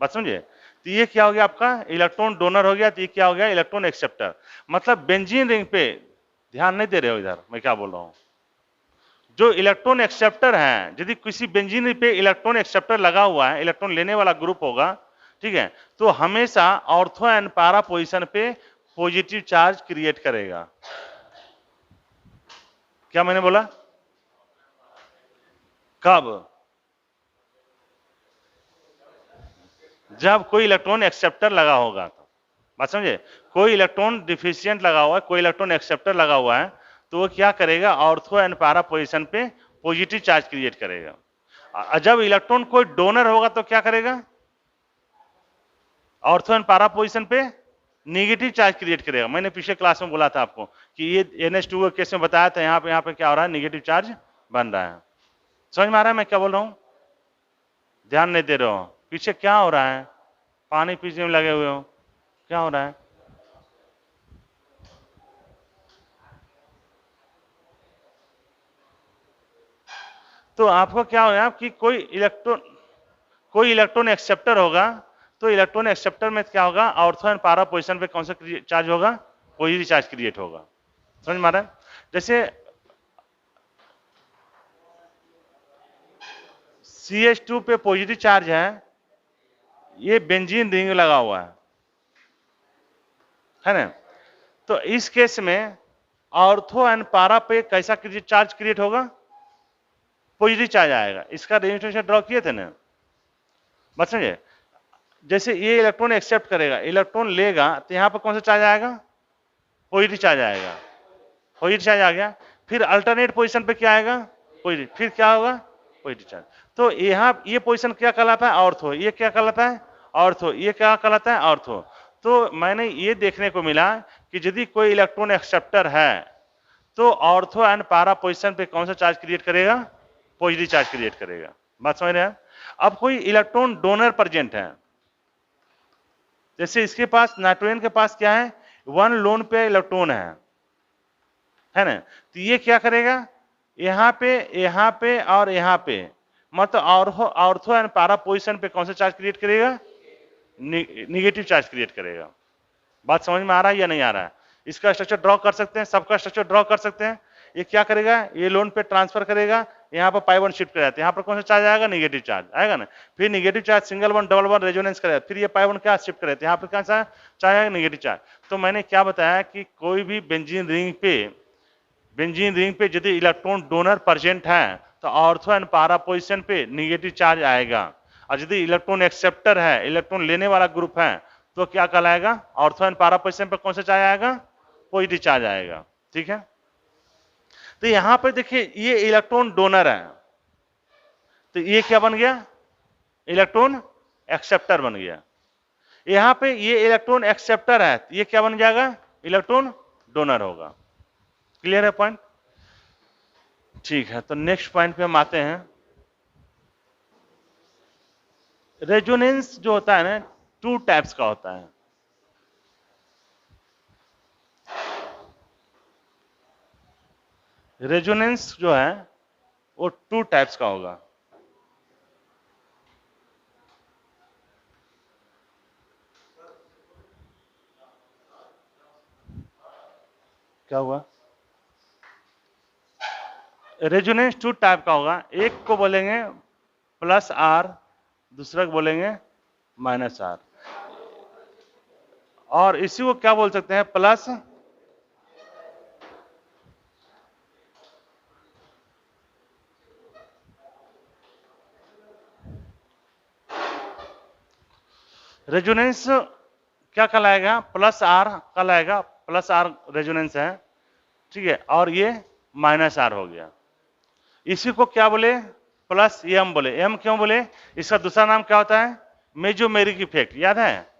बात समझिए। तो ये क्या हो गया, आपका इलेक्ट्रॉन डोनर हो गया, तो ये क्या हो गया, इलेक्ट्रॉन एक्सेप्टर। मतलब बेंजीन रिंग पे ध्यान नहीं दे रहे हो, इधर मैं क्या बोल रहा हूं, जो इलेक्ट्रॉन एक्सेप्टर है, यदि किसी बेंजीन पे इलेक्ट्रॉन एक्सेप्टर लगा हुआ है, इलेक्ट्रॉन लेने वाला ग्रुप होगा, ठीक है, तो हमेशा ऑर्थो एंड पैरा पोजीशन पे पॉजिटिव चार्ज क्रिएट करेगा। क्या मैंने बोला, कब, जब कोई इलेक्ट्रॉन एक्सेप्टर लगा होगा, तो बात समझे, कोई इलेक्ट्रॉन डिफिशिएंट लगा हुआ है, कोई इलेक्ट्रॉन एक्सेप्टर लगा हुआ है, तो वो क्या करेगा, ऑर्थो एंड पैरा पोजीशन पे पॉजिटिव चार्ज क्रिएट करेगा। जब इलेक्ट्रॉन कोई डोनर होगा तो क्या करेगा, ऑर्थो एंड पैरा पोजीशन पे नेगेटिव चार्ज क्रिएट करेगा। मैंने पिछले क्लास में बोला था आपको कि ये NH2 के केस में बताया था, यहाँ पे क्या हो रहा है, नेगेटिव चार्ज बन रहा है। समझ में आ रहा है मैं क्या बोल रहा हूं, ध्यान नहीं दे रहे हो, पीछे क्या हो रहा है, पानी पीछे में लगे हुए हो, क्या हो रहा है। तो आपको क्या हो रहा है कि कोई इलेक्ट्रॉन एक्सेप्टर होगा, तो इलेक्ट्रॉन एक्सेप्टर में क्या होगा, ऑर्थो एंड पैरा पोजीशन पे कौन सा चार्ज होगा, पॉजिटिव चार्ज क्रिएट होगा। समझ में आ रहा है, जैसे CH2 पे पॉजिटिव चार्ज है, ये बेंजीन रिंग लगा हुआ है ना, तो इस केस में ऑर्थो एंड पैरा पे कैसा चार्ज क्रिएट होगा, पॉजिटिव चार्ज आएगा। इसका रेजिस्टेंस ड्रॉ किए थे ना, बस समझे, जैसे ये इलेक्ट्रॉन एक्सेप्ट करेगा, इलेक्ट्रॉन लेगा, तो यहां पर कौन सा चार्ज आएगा, पॉजिटिव चार्ज आएगा, पॉजिटिव चार्ज आ गया। फिर अल्टरनेट पोजीशन पे क्या आएगा, पॉजिटिव, फिर क्या होगा, पॉजिटिव चार्ज। तो यहां ये पोजीशन क्या कहलाता है, ऑर्थो, ये क्या कहलाता है, ऑर्थो, ये क्या कहलाता है, ऑर्थो। तो मैंने ये देखने को मिला कि यदि कोई इलेक्ट्रॉन एक्सेप्टर है तो ऑर्थो एंड पैरा पोजीशन पे कौन सा चार्ज क्रिएट करेगा, पॉजिटिव चार्ज क्रिएट करेगा, बात समझ रहे हैं। अब कोई इलेक्ट्रॉन डोनर प्रेजेंट है, जैसे इसके पास नाइट्रोजन के पास क्या है, 1 लोन पे इलेक्ट्रॉन है ना, तो ये क्या करेगा, यहाँ पे और यहाँ पे, मतलब ऑर्थो एंड पैरा पोजीशन पे कौन सा चार्ज क्रिएट करेगा, निगेटिव चार्ज क्रिएट करेगा। बात समझ में आ रहा है या नहीं आ रहा है, इसका स्ट्रक्चर ड्रॉ कर सकते हैं, सबका स्ट्रक्चर ड्रॉ कर सकते हैं। ये क्या करेगा, ये लोन पे ट्रांसफर करेगा, यहाँ पर पाई 1 शिफ्ट कर जाते हैं, यहाँ पर कौन सा चार्ज आएगा, निगेटिव चार्ज आएगा ना, फिर negative charge single one double one resonance करेगा, फिर ये पाई 1 क्या शिफ्ट कर जाते हैं, यहाँ पर क्या चार्ज आएगा, निगेटिव चार्ज। तो मैंने क्या बताया कि कोई भी बेंजीन रिंग पे यदि इलेक्ट्रॉन डोनर प्रेजेंट है तो ऑर्थो एंड पैरा पोजीशन पे निगेटिव चार्ज आएगा, और यदि इलेक्ट्रॉन एक्सेप्टर है, इलेक्ट्रॉन लेने वाला ग्रुप है, तो क्या कहलाएगा, ऑर्थो एंड पैरा पोजीशन पे कौन सा चार्ज आएगा, पॉजिटिव चार्ज आएगा, ठीक है। तो यहां पर देखिए ये इलेक्ट्रॉन डोनर है, तो ये क्या बन गया, इलेक्ट्रॉन एक्सेप्टर बन गया। यहां पे ये इलेक्ट्रॉन एक्सेप्टर है, ये क्या बन जाएगा, इलेक्ट्रॉन डोनर होगा। क्लियर है पॉइंट, ठीक है। तो नेक्स्ट पॉइंट पे हम आते हैं। रेजोनेंस जो होता है ना, 2 टाइप्स का होता है। रेजोनेंस जो है वो 2 टाइप्स का होगा। क्या हुआ? रेजोनेंस 2 टाइप का होगा, एक को बोलेंगे प्लस आर, दूसरा को बोलेंगे माइनस आर, और इसी को क्या बोल सकते हैं? प्लस रेजोनेंस क्या कहलाएगा? प्लस आर कहलाएगा, प्लस आर रेजोनेंस है, ठीक है, और ये माइनस आर हो गया। इसी को क्या बोले? प्लस एम बोले। एम क्यों बोले? इसका दूसरा नाम क्या होता है? Mesomeric effect. याद है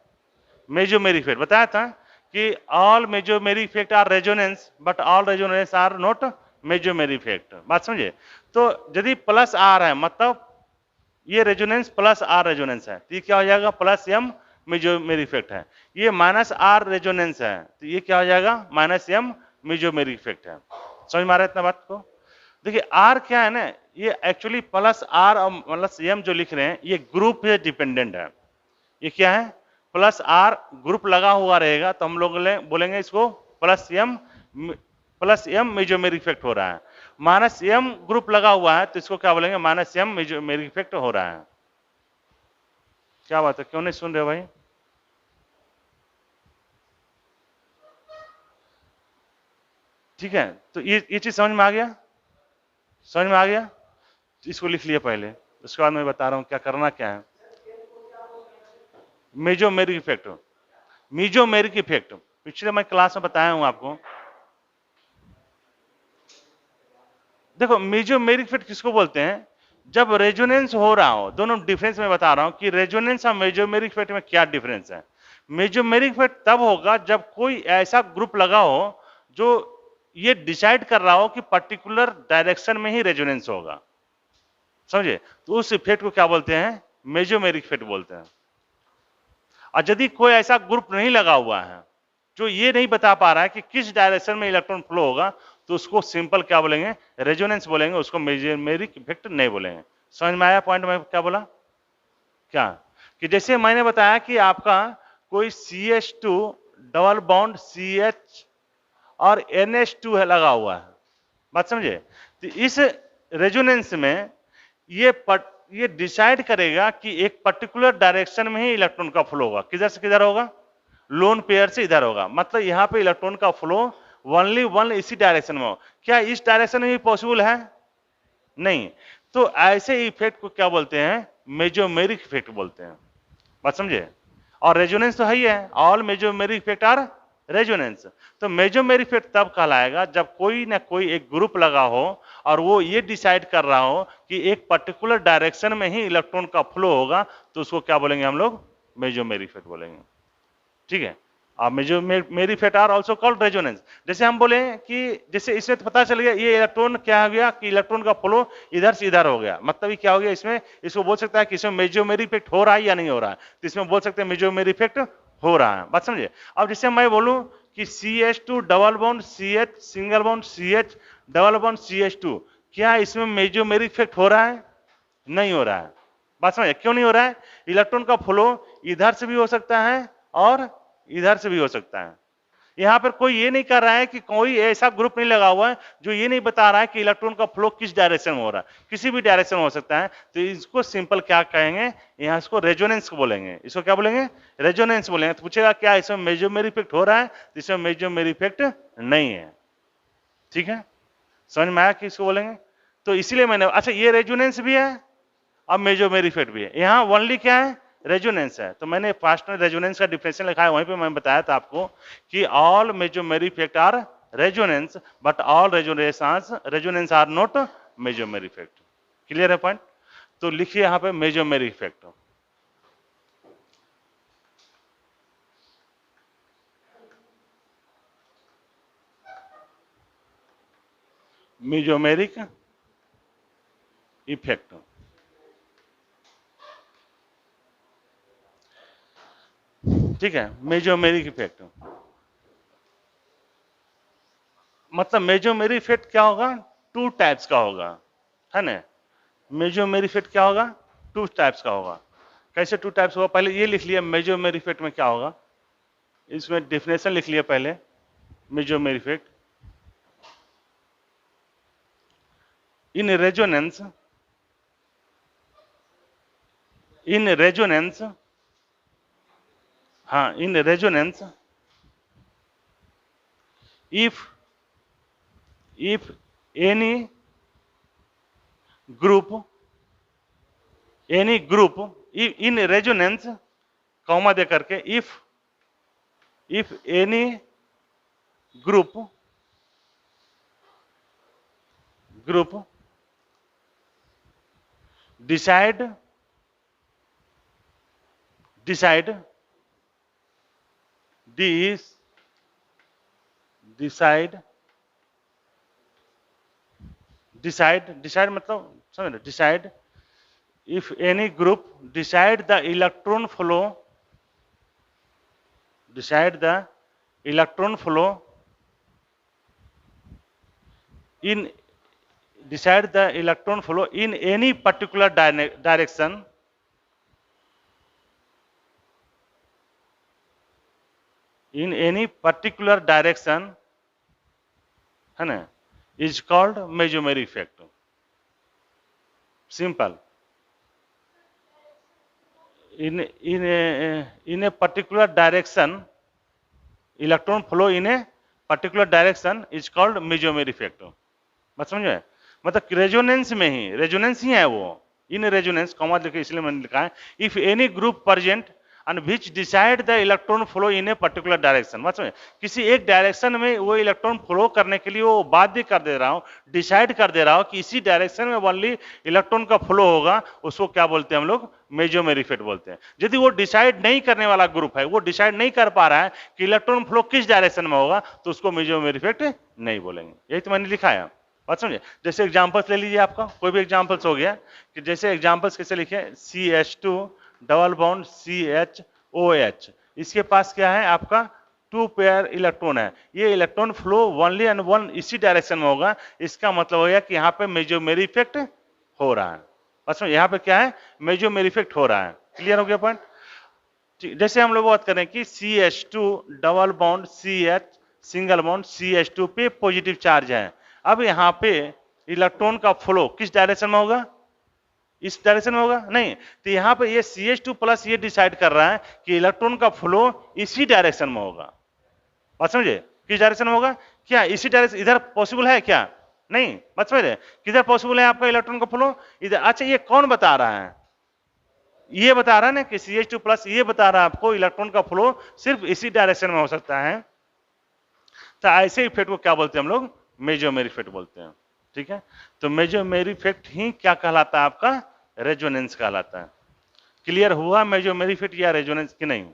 मेजोमेरिक इफेक्ट? बताया था कि all mesomeric effect are resonance but all resonance are not mesomeric effect. बात समझे? तो यदि प्लस आर है मतलब ये रेजोनेंस प्लस आर रेजोनेंस है, तो ये क्या हो जाएगा? प्लस एम मेजोमेरिक इफेक्ट है। ये माइनस आर रेजोनेंस है, तो ये क्या हो जाएगा? माइनस एम मेजोमेरिक इफेक्ट है। समझ में आ रहा है इतना बात को? देखिए आर क्या है ना, ये एक्चुअली प्लस आर और प्लस एम जो लिख रहे हैं ये ग्रुप पे डिपेंडेंट है। ये क्या है? प्लस आर ग्रुप लगा हुआ रहेगा तो हम लोग बोलेंगे इसको प्लस एम मेजोमेरिक इफेक्ट हो रहा है। माइनस एम ग्रुप लगा हुआ है तो इसको क्या बोलेंगे? माइनस एम मेजोमेरिक इफेक्ट हो रहा है। क्या बात है, क्यों नहीं सुन रहे भाई? ठीक है, तो ये चीज समझ में आ गया? समझ में आ गया? इसको लिख लिया पहले, उसके बाद मैं बता रहा हूं क्या करना क्या है। मेजोमेरिक इफेक्ट, मेजोमेरिक इफेक्ट पिछले मैं क्लास में बताया हूं आपको। देखो मेजोमेरिक इफेक्ट किसको बोलते हैं? जब रेजोनेंस हो रहा हो, दोनों डिफरेंस में बता रहा हूं कि रेजोनेंस और मेजोमेरिक इफेक्ट में क्या डिफरेंस है। मेजोमेरिक इफेक्ट तब होगा जब कोई ऐसा ग्रुप लगा हो जो ये डिसाइड कर रहा हो कि पर्टिकुलर डायरेक्शन में ही रेजोनेंस होगा। समझे? तो उस इफेक्ट को क्या बोलते हैं? मेजोमेरिक इफेक्ट बोलते हैं। और यदि कोई ऐसा ग्रुप नहीं लगा हुआ है जो ये नहीं बता पा रहा है कि किस डायरेक्शन में इलेक्ट्रॉन फ्लो होगा, तो उसको सिंपल क्या बोलेंगे? रेजोनेंस बोलेंगे, उसको मेजोमेरिक इफेक्ट नहीं बोलेंगे। समझ में आया पॉइंट में क्या बोला? क्या कि जैसे मैंने बताया कि आपका कोई CH2 डबल बॉन्ड CH और NH2 है लगा हुआ है, बात समझे? तो इस रेजोनेंस में ये डिसाइड करेगा कि एक पर्टिकुलर डायरेक्शन में ही इलेक्ट्रॉन का फ्लो होगा। किधर से किधर होगा? लोन पेयर से इधर होगा। मतलब यहां पे इलेक्ट्रॉन का फ्लो ओनली वन इसी डायरेक्शन में हो। क्या इस डायरेक्शन में भी पॉसिबल है? नहीं। तो ऐसे इफेक्ट को क्या बोलते हैं? मेजोमेरिक इफेक्ट बोलते हैं। बात समझे? और रेजोनेंस तो है ही है, all mesomeric effect are resonance. तो मेजोमेरिक इफेक्ट तब कहलाएगा जब कोई ना कोई एक ग्रुप लगा हो और वो ये डिसाइड कर रहा हो कि एक पर्टिकुलर डायरेक्शन में ही इलेक्ट्रॉन का फ्लो होगा, तो उसको क्या बोलेंगे हम लोग? मेजोमेरिक इफेक्ट बोलेंगे। ठीक है? अब mesomeric effect are also called resonance. जैसे हम बोले कि जैसे इसमें तो पता चल गया ये इलेक्ट्रॉन क्या हो गया कि इलेक्ट्रॉन का फ्लो इधर से इधर हो गया। मतलब ये क्या हो गया? इसमें इसको बोल सकता है कि इसमें मेजोमेरिक इफेक्ट हो रहा है या नहीं हो रहा है, तो इसमें बोल सकते हैं मेजोमेरिक इफेक्ट हो रहा है। बात समझे? अब जैसे मैं बोलूं कि CH2 double bond CH single bond CH double bond CH2, क्या इसमें मेजोमेरिक इफेक्ट हो रहा है? नहीं हो रहा है। बात समझे? क्यों नहीं हो रहा है? इलेक्ट्रॉन का फ्लो इधर से भी हो सकता है और इधर से भी हो सकता है। यहां पर कोई ये नहीं कर रहा है कि कोई ऐसा ग्रुप नहीं लगा हुआ है जो ये नहीं बता रहा है कि इलेक्ट्रॉन का फ्लो किस डायरेक्शन में हो रहा है, किसी भी डायरेक्शन में हो सकता है। तो इसको सिंपल क्या कहेंगे? यहां इसको रेजोनेंस बोलेंगे। इसको क्या बोलेंगे? रेजोनेंस बोलेंगे। तो पूछेगा क्या इसमें मेजोमेरिक इफेक्ट हो रहा है? तो इसमें मेजोमेरिक इफेक्ट नहीं है। ठीक है? समझ में आया कि इसको बोलेंगे? तो इसलिए मैंने, अच्छा ये रेजोनेंस भी है अब मेजोमेरिक इफेक्ट भी है। यहां ओनली क्या है? रेजोनेंस है। तो मैंने फास्ट में रेजोनेंस का डिफिनेशन लिखा है, वहीं पे मैंने बताया था आपको कि all mesomeric effect are resonance but all resonance are not mesomeric effect. Clear है पॉइंट? तो लिखिए यहां पे मेजोमेरिक इफेक्ट। मेजोमेरिक इफेक्ट, ठीक है? मेजोमेरिक इफेक्ट मतलब मेजोमेरिक इफेक्ट क्या होगा? टू टाइप्स का होगा, है ना। मेसोमेरी इफेक्ट क्या होगा, टू टाइप्स का होगा। कैसे टू टाइप्स होगा, पहले ये लिख लिया मेसोमेरी इफेक्ट में क्या होगा, इसमें डेफिनेशन लिख लिया पहले। Mesomeric effect in resonance, in resonance, हाँ in resonance if any group in resonance comma दे करके if any group decide मतलब समझ, decide if any group decide the electron flow in any particular direction, है ना, is called mesomery effect. Simple. In a particular direction, electron flow in a particular direction is called mesomery effect. बात समझे, मतलब रेजोनेंस में ही, रेजोनेंस ही है वो, इन रेजोनेंस कॉमा लिखे इसलिए मैंने लिखा है if any group present and which decide the electron flow in a particular direction. बात समझे, किसी एक डायरेक्शन में वो इलेक्ट्रॉन फ्लो करने के लिए वो बाध्य कर दे रहा हूं, डिसाइड कर दे रहा हूं कि इसी डायरेक्शन में ओनली इलेक्ट्रॉन का फ्लो होगा, उसको क्या बोलते हैं हम लोग, मेसोमेरी इफेक्ट बोलते हैं। यदि वो डिसाइड नहीं करने वाला ग्रुप है, वो डिसाइड नहीं कर पा रहा है कि इलेक्ट्रॉन फ्लो किस डायरेक्शन में होगा, तो उसको मेसोमेरी इफेक्ट नहीं बोलेंगे। यही तो मैंने लिखा है, बात समझे। जैसे एग्जांपल्स ले लीजिए, आपका कोई भी एग्जांपल्स हो गया कि जैसे एग्जांपल्स कैसे लिखे, CH2 डबल बॉन्ड CHOH, इसके पास क्या है आपका 2 पेयर इलेक्ट्रॉन है, ये electron flow only and one इसी डायरेक्शन में होगा, इसका मतलब हो गया कि यहाँ पे मेसोमेरी इफेक्ट हो रहा है। बात समझे, यहाँ पे क्या है, मेसोमेरी इफेक्ट हो रहा है। क्लियर हो गया पॉइंट। जैसे हम लोग बात करें कि CH2 double bond CH single bond CH2 पे पॉजिटिव चार्ज है, अब यहाँ पे इलेक्ट्रॉन का फ्लो किस डायरेक्शन में होगा, इस डायरेक्शन में होगा नहीं, तो यहाँ पे ये CH2 प्लस ये डिसाइड कर रहा है कि इलेक्ट्रॉन का फ्लो इसी डायरेक्शन में होगा। बात समझे, किस डायरेक्शन में होगा, क्या इसी डायरेक्शन, इधर पॉसिबल है क्या, नहीं। बात समझे, किधर पॉसिबल है आपका इलेक्ट्रॉन का फ्लो, इधर। अच्छा, ये कौन बता रहा है, ये बता रहा है ना कि CH2 प्लस ये बता रहा है आपको इलेक्ट्रॉन का फ्लो सिर्फ इसी डायरेक्शन में हो सकता है। तो ऐसे इफेक्ट को क्या बोलते हैं हम लोग, मेसोमेरी इफेक्ट बोलते हैं। ठीक है, तो मेसोमेरी इफेक्ट ही क्या कहलाता है आपका, रेजोनेंस कहलाता है। क्लियर हुआ मेसोमेरी इफेक्ट या रेजोनेंस की नहीं,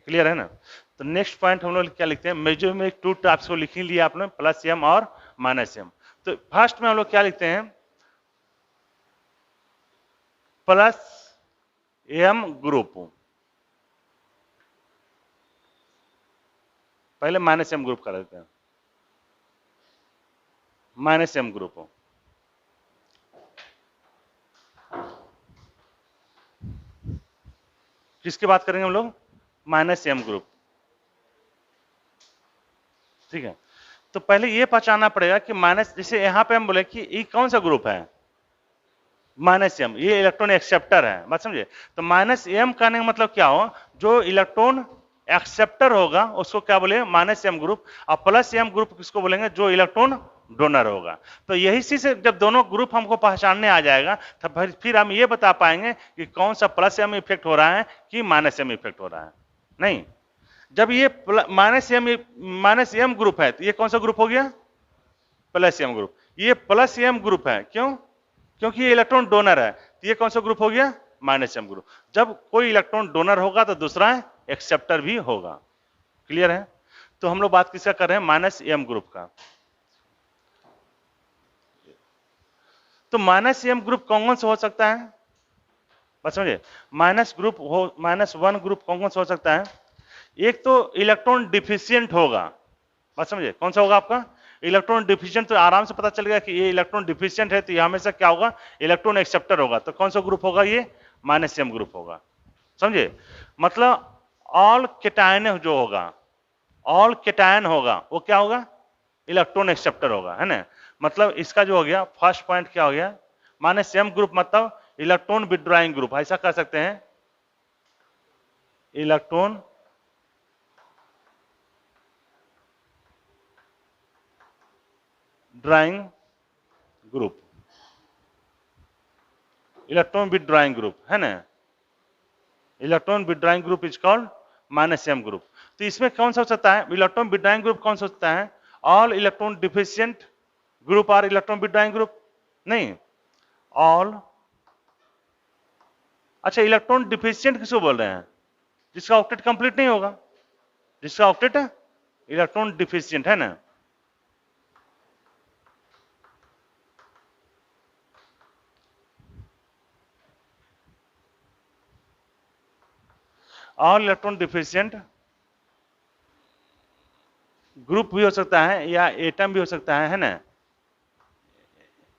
क्लियर है ना। तो नेक्स्ट पॉइंट हम लोग क्या लिखते हैं, मेसोमेरी टू टाइप्स को लिख लिया आपने, प्लस एम और माइनस एम। तो फर्स्ट में हम लोग क्या लिखते हैं, प्लस एम ग्रुप, पहले माइनस एम ग्रुप कर देते हैं, माइनस एम ग्रुप। किसकी बात करेंगे हम लोग, माइनस एम ग्रुप। ठीक है, तो पहले ये पहचानना पड़ेगा कि माइनस, जैसे यहां पे हम बोले कि ये कौन सा ग्रुप है, माइनस एम, ये इलेक्ट्रॉन एक्सेप्टर है। बात समझे, तो माइनस एम कहने का मतलब क्या हो, जो इलेक्ट्रॉन एक्सेप्टर होगा उसको क्या बोले, माइनस एम ग्रुप। और प्लस एम ग्रुप किसको बोलेंगे, जो इलेक्ट्रॉन डोनर होगा। तो यही से जब दोनों ग्रुप हमको पहचानने आ जाएगा, तब फिर हम ये बता पाएंगे कि कौन सा प्लस एम इफेक्ट हो रहा है कि माइनस एम इफेक्ट हो रहा है। नहीं, जब ये माइनस एम ग्रुप है तो ये कौन सा ग्रुप हो गया, प्लस एम ग्रुप। ये प्लस एम ग्रुप है, क्यों, क्योंकि ये इलेक्ट्रॉन डोनर है, तो ये कौन सा ग्रुप हो गया, माइनस एम ग्रुप। जब कोई इलेक्ट्रॉन डोनर होगा तो दूसरा एक्सेप्टर भी होगा। क्लियर है, तो हम लोग बात किसका कर रहे हैं, माइनस एम ग्रुप का। तो माइनस एम ग्रुप कौन कौन सा हो सकता है, बस समझे, माइनस ग्रुप हो, माइनस वन ग्रुप कौन कौन सा हो सकता है, एक तो इलेक्ट्रॉन डिफिशियंट होगा। बस समझे, कौन सा होगा आपका, इलेक्ट्रॉन डिफिशिएंट तो आराम से पता चल गया कि ये इलेक्ट्रॉन डिफिशिएंट है, तो ये हमेशा क्या होगा, इलेक्ट्रॉन एक्सेप्टर होगा। तो कौन सा ग्रुप होगा, ये -m ग्रुप होगा। समझे, मतलब ऑल केटायन जो होगा, ऑल केटायन होगा वो क्या होगा, इलेक्ट्रॉन एक्सेप्टर होगा, है ना। मतलब इसका जो हो गया फर्स्ट पॉइंट क्या हो गया, -m ग्रुप मतलब इलेक्ट्रॉन विथड्रॉइंग ग्रुप, ऐसा कह सकते हैं, electron drawing group, electron withdrawing group, है ना। Electron withdrawing group is called -m group. तो इसमें कौन सा हो सकता है, इलेक्ट्रॉन विथड्रॉइंग ग्रुप कौन सा हो सकता है, all electron deficient group are electron withdrawing group, नहीं, ऑल, अच्छा इलेक्ट्रॉन डिफिशिएंट किसको बोल रहे हैं, जिसका ऑक्टेट कंप्लीट नहीं होगा, जिसका ऑक्टेट इलेक्ट्रॉन डिफिशिएंट है ना। ऑल इलेक्ट्रॉन डिफिशिएंट ग्रुप भी हो सकता है या एटम भी हो सकता है ना,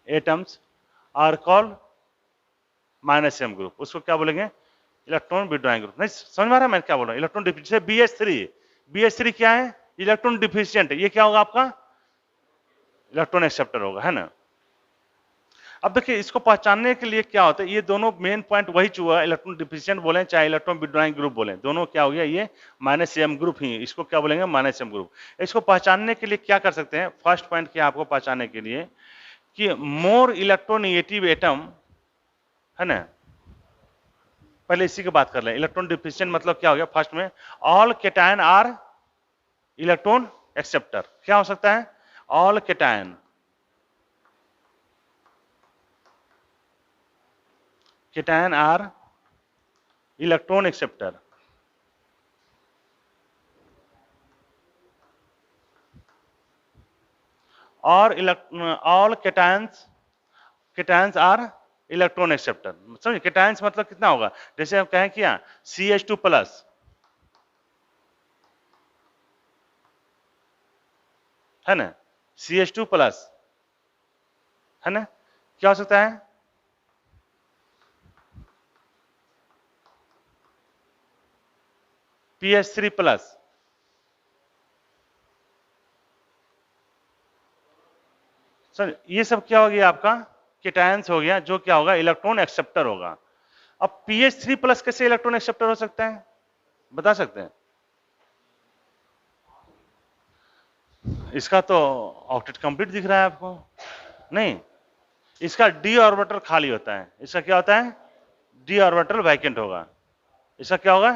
atoms are called -m group, उसको क्या बोलेंगे, इलेक्ट्रॉन विथड्रॉइंग ग्रुप। नहीं समझ में आ रहा है मैं क्या बोल रहा हूं, इलेक्ट्रॉन डिफिशिएंट, BH3 क्या है, इलेक्ट्रॉन डिफिशिएंट, ये क्या होगा आपका, इलेक्ट्रॉन एक्सेप्टर होगा, है ना। अब देखिए इसको पहचानने के लिए क्या होता है, ये दोनों मेन पॉइंट वही हुआ, इलेक्ट्रॉन डिफिशिएंट बोले चाहे इलेक्ट्रॉन विथड्रॉइंग ग्रुप बोले, दोनों क्या हो गया, ये -m ग्रुप ही, इसको क्या बोलेंगे, -m ग्रुप। इसको पहचानने के लिए क्या कर सकते हैं, फर्स्ट पॉइंट क्या आपको पहचानने के लिए कि मोर इलेक्ट्रोनेगेटिव एटम, है ना, पहले इसी की बात कर लें। इलेक्ट्रॉन डिफिशिएंट मतलब क्या हो गया, फर्स्ट में all cation are electron acceptor, क्या हो सकता है, all cation, cation are electron acceptor, और all cations are electron acceptor. समझे, केटायंस मतलब कितना होगा, जैसे हम कहें क्या, CH2 प्लस, है ना, CH2 प्लस, है ना, क्या हो सकता है, PH3 प्लस, सर ये सब क्या हो गया आपका, केटायंस हो गया, जो क्या होगा, इलेक्ट्रॉन एक्सेप्टर होगा। अब PH3 प्लस कैसे इलेक्ट्रॉन एक्सेप्टर हो सकता है, बता सकते हैं, इसका तो ऑक्टेट कंप्लीट दिख रहा है आपको, नहीं, इसका d ऑर्बिटल खाली होता है, इसका क्या होता है, d ऑर्बिटल वैकेंट होगा, इसका क्या होगा,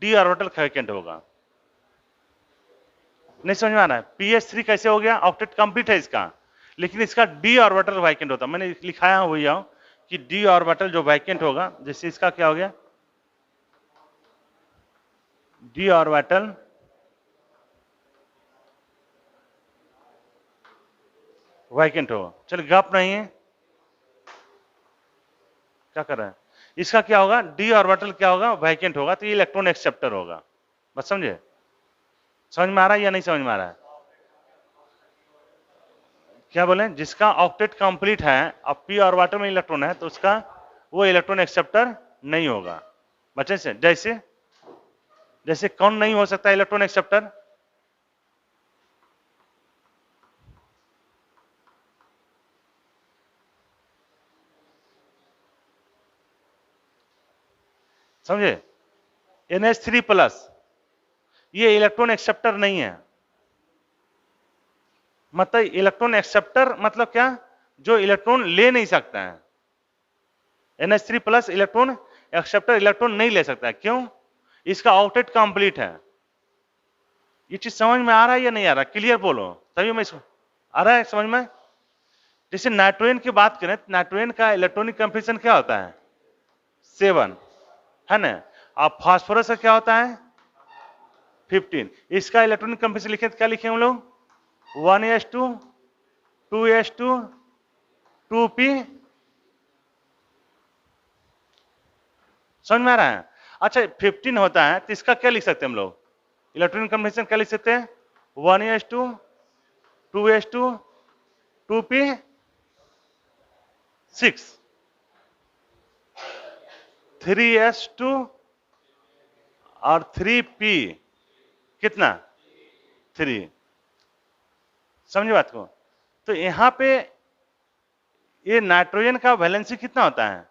d ऑर्बिटल वैकेंट होगा। नहीं समझ में आ रहा है, PH3 कैसे हो गया, ऑक्टेट कंप्लीट है इसका, लेकिन इसका d ऑर्बिटल वैकेंट होता है, मैंने लिखाया हुई है कि d ऑर्बिटल जो वैकेंट होगा, जैसे इसका क्या हो गया, d ऑर्बिटल वैकेंट होगा, चलिए गप नहीं है, क्या कर रहे हैं, इसका क्या होगा, d ऑर्बिटल क्या होगा, वैकेंट होगा, तो ये इलेक्ट्रॉन एक्सेप्टर होगा। बस समझे, समझ में आ रहा है या नहीं समझ में आ रहा है, क्या बोले, जिसका ऑक्टेट कंप्लीट है, अब p ऑर्बिटल में इलेक्ट्रॉन है, तो उसका वो इलेक्ट्रॉन एक्सेप्टर नहीं होगा। बच्चे से जैसे जैसे कौन नहीं हो सकता इलेक्ट्रॉन एक्सेप्टर, समझे, NH3 प्लस ये इलेक्ट्रॉन एक्सेप्टर नहीं है, मतलब इलेक्ट्रॉन एक्सेप्टर मतलब क्या, जो इलेक्ट्रॉन ले नहीं सकता है, NH3 plus electron acceptor electron नहीं ले सकता है, क्यों, इसका ऑक्टेट कंप्लीट है। ये चीज समझ में आ रहा है या नहीं आ रहा, क्लियर बोलो, तभी मैं इसको आ रहा है समझ में। जैसे नाइट्रोजन की बात करें, नाइट्रोजन का इलेक्ट्रॉनिक कंफिगरेशन क्या होता है, 7, है ना, अब फास्फोरस का क्या होता है, 15, इसका इलेक्ट्रॉनिक कंफिगरेशन लिखे तो क्या लिखे हम लोग, 1s2 2s2 2p, समझ में आ रहा है। अच्छा 15 होता है, तो इसका क्या लिख सकते हैं हम लोग, इलेक्ट्रॉनिक कंफिगरेशन क्या लिख सकते हैं, 1s2 2s2 2p6 3s2 और 3p कितना 3। समझे बात को? तो यहां पे ये नाइट्रोजन का वैलेंसी कितना होता है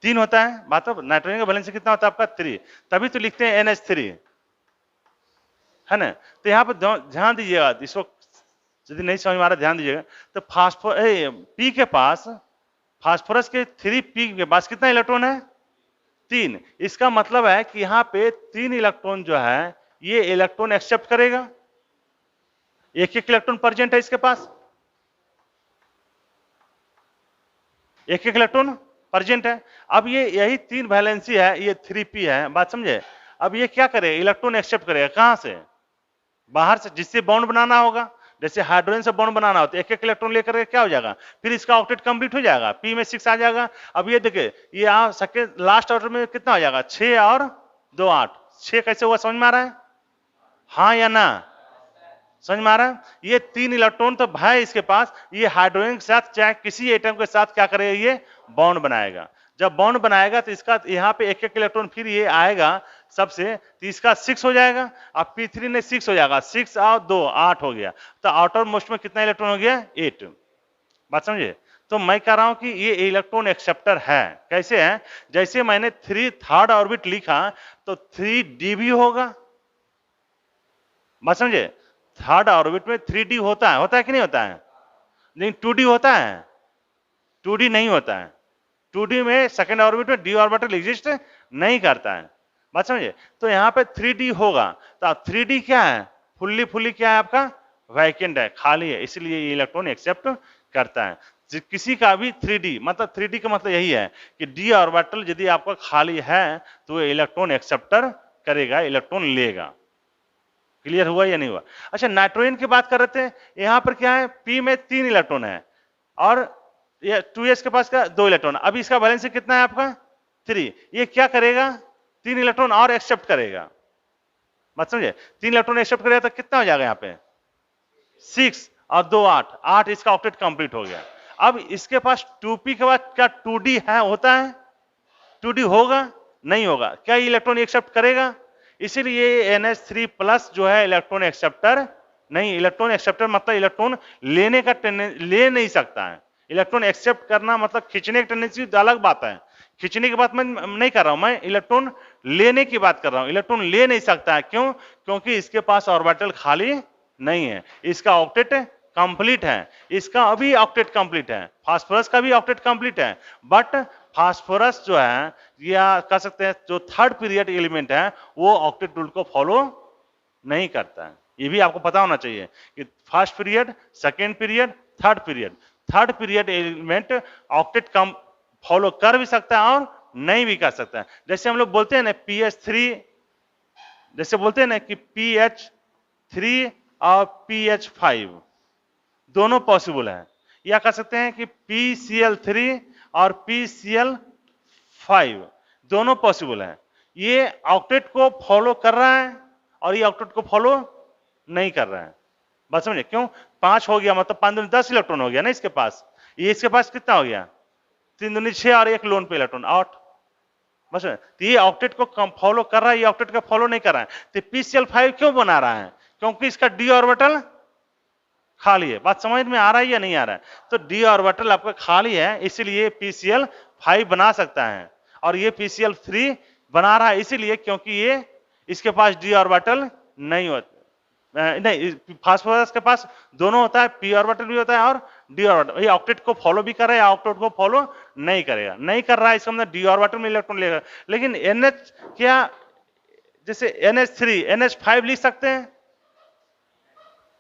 3 होता है। बात तो नाइट्रोजन का वैलेंसी कितना होता है आपका 3, तभी तो लिखते हैं NH3, है ना। तो यहाँ पर ध्यान दीजिएगा, इसको यदि नहीं समझ में आ रहा ध्यान दीजिएगा। तो पी के पास फास्फोरस के 3p के पास कितना इलेक्ट्रॉन है 3। इसका मतलब है कि यहाँ पे 3 इलेक्ट्रॉन जो है ये इलेक्ट्रॉन एक्सेप्ट करेगा, एक इलेक्ट्रॉन प्रेजेंट है इसके पास, एक इलेक्ट्रॉन प्रेजेंट है। अब ये यही 3 वैलेंसी है, ये 3p है, बात समझे। अब ये क्या करे इलेक्ट्रॉन एक्सेप्ट करेगा कहां से, बाहर से, जिससे बॉन्ड बनाना होगा। जैसे हाइड्रोजन से बॉन्ड बनाना होता है, एक इलेक्ट्रॉन लेकर के क्या हो जाएगा, फिर इसका ऑक्टेट कंप्लीट हो जाएगा, p में 6 आ जाएगा। अब ये देखिए ये आ सके लास्ट ऑर्डर में कितना हो जाएगा 6 और 2 8। 6 कैसे हुआ समझ में आ रहा है, हाँ या ना, समझ में आ रहा है। ये 3 इलेक्ट्रॉन तो भाई इसके पास, ये हाइड्रोजन के साथ चाहे किसी एटम के साथ क्या करेगा ये बॉन्ड बनाएगा। जब बॉन्ड बनाएगा तो इसका यहाँ पे एक इलेक्ट्रॉन फिर ये आएगा सबसे, तो इसका 6 हो जाएगा। अब p3 ने 6 हो जाएगा, 6 और 2 8 हो गया। तो आउटर मोस्ट में कितना इलेक्ट्रॉन हो गया 8। बात समझे। तो मैं कह रहा हूं कि ये इलेक्ट्रॉन एक्सेप्टर है। कैसे है, जैसे मैंने 3 थर्ड ऑर्बिट लिखा तो 3d भी होगा। बात समझे, थर्ड ऑर्बिट में 3d होता है कि नहीं होता है, लेकिन 2d होता है, 2d नहीं होता है। 2d में सेकेंड ऑर्बिट में d ऑर्बिटल एग्जिस्ट नहीं करता है। बात समझे। तो यहाँ पे 3d होगा, तो 3d क्या है, फुल्ली क्या है आपका वैकेंट है, खाली है, इसलिए ये इलेक्ट्रॉन एक्सेप्ट करता है। किसी का भी 3d मतलब 3d का मतलब यही है कि d ऑर्बिटल यदि आपका खाली है तो ये इलेक्ट्रॉन एक्सेप्टर करेगा, इलेक्ट्रॉन लेगा। क्लियर हुआ या नहीं हुआ। अच्छा नाइट्रोजन की बात कर रहे थे, यहां पर क्या है p में 3 इलेक्ट्रॉन है और ये 2s के पास का 2 इलेक्ट्रॉन। अभी इसका वैलेंसी कितना है आपका 3। ये क्या करेगा 3 इलेक्ट्रॉन और एक्सेप्ट करेगा। मत समझे, 3 इलेक्ट्रॉन एक्सेप्ट करेगा तो कितना हो जाएगा यहाँ पे 6 और 2 8, 8 इसका ऑक्टेट कंप्लीट हो गया। अब इसके पास 2p के बाद क्या 2d है, होता है 2d होगा नहीं होगा, क्या ये इलेक्ट्रॉन एक्सेप्ट करेगा। इसीलिए NH3 प्लस जो है इलेक्ट्रॉन एक्सेप्टर नहीं। इलेक्ट्रॉन एक्सेप्टर मतलब इलेक्ट्रॉन लेने का ले नहीं सकता है। इलेक्ट्रॉन एक्सेप्ट करना मतलब खींचने की टेंडेंसी अलग बात है, खींचने की बात मैं नहीं कर रहा हूं, मैं इलेक्ट्रॉन लेने की बात कर रहा हूं। इलेक्ट्रॉन ले नहीं सकता है, क्यों, क्योंकि इसके पास ऑर्बिटल खाली नहीं है, इसका ऑक्टेट कंप्लीट है, इसका अभी ऑक्टेट कंप्लीट है, फास्फोरस का भी ऑक्टेट कंप्लीट है। बट फास्फोरस जो है या कह सकते हैं जो थर्ड पीरियड एलिमेंट है वो ऑक्टेट रूल को फॉलो नहीं करता है। ये भी आपको पता होना चाहिए कि first period, second period, third period element octet कम फॉलो कर भी सकता है और नहीं भी कर सकता है। जैसे हम लोग बोलते हैं ना pH3, जैसे बोलते हैं ना कि pH3 और pH5 दोनों पॉसिबल है, या कह सकते हैं कि PCl3 और PCl5 दोनों पॉसिबल है। ये ऑक्टेट को फॉलो कर रहा है और ये ऑक्टेट को फॉलो नहीं कर रहा है। बात समझे, क्यों 5 हो गया मतलब 5 दूनी 10 इलेक्ट्रॉन हो गया ना इसके पास, ये इसके पास कितना हो गया 3 दूनी 6 और एक लोन पे इलेक्ट्रॉन 8। बस ये ऑक्टेट को फॉलो कर रहा है, ये ऑक्टेट को फॉलो नहीं कर रहा है। तो PCl5 क्यों बना रहा है, क्योंकि इसका d ऑर्बिटल खाली है। बात समझ में आ रहा है या नहीं आ रहा है। तो d ऑर्बिटल आपका खाली है इसलिए PCl5 बना सकता है, और ये PCl3 बना रहा है इसीलिए क्योंकि ये इसके पास d ऑर्बिटल नहीं होता, नहीं फास्फोरस के पाच दोनों होता है, p ऑर्बिटल भी होता है और d ऑर्बिटल। ये ऑक्टेट को फॉलो भी कर रहा है, ऑक्टेट को फॉलो नहीं करेगा, नहीं कर रहा है इसका मतलब d ऑर्बिटल में इलेक्ट्रॉन लेगा। लेकिन NH क्या, जैसे NH3 NH5 लिख सकते हैं,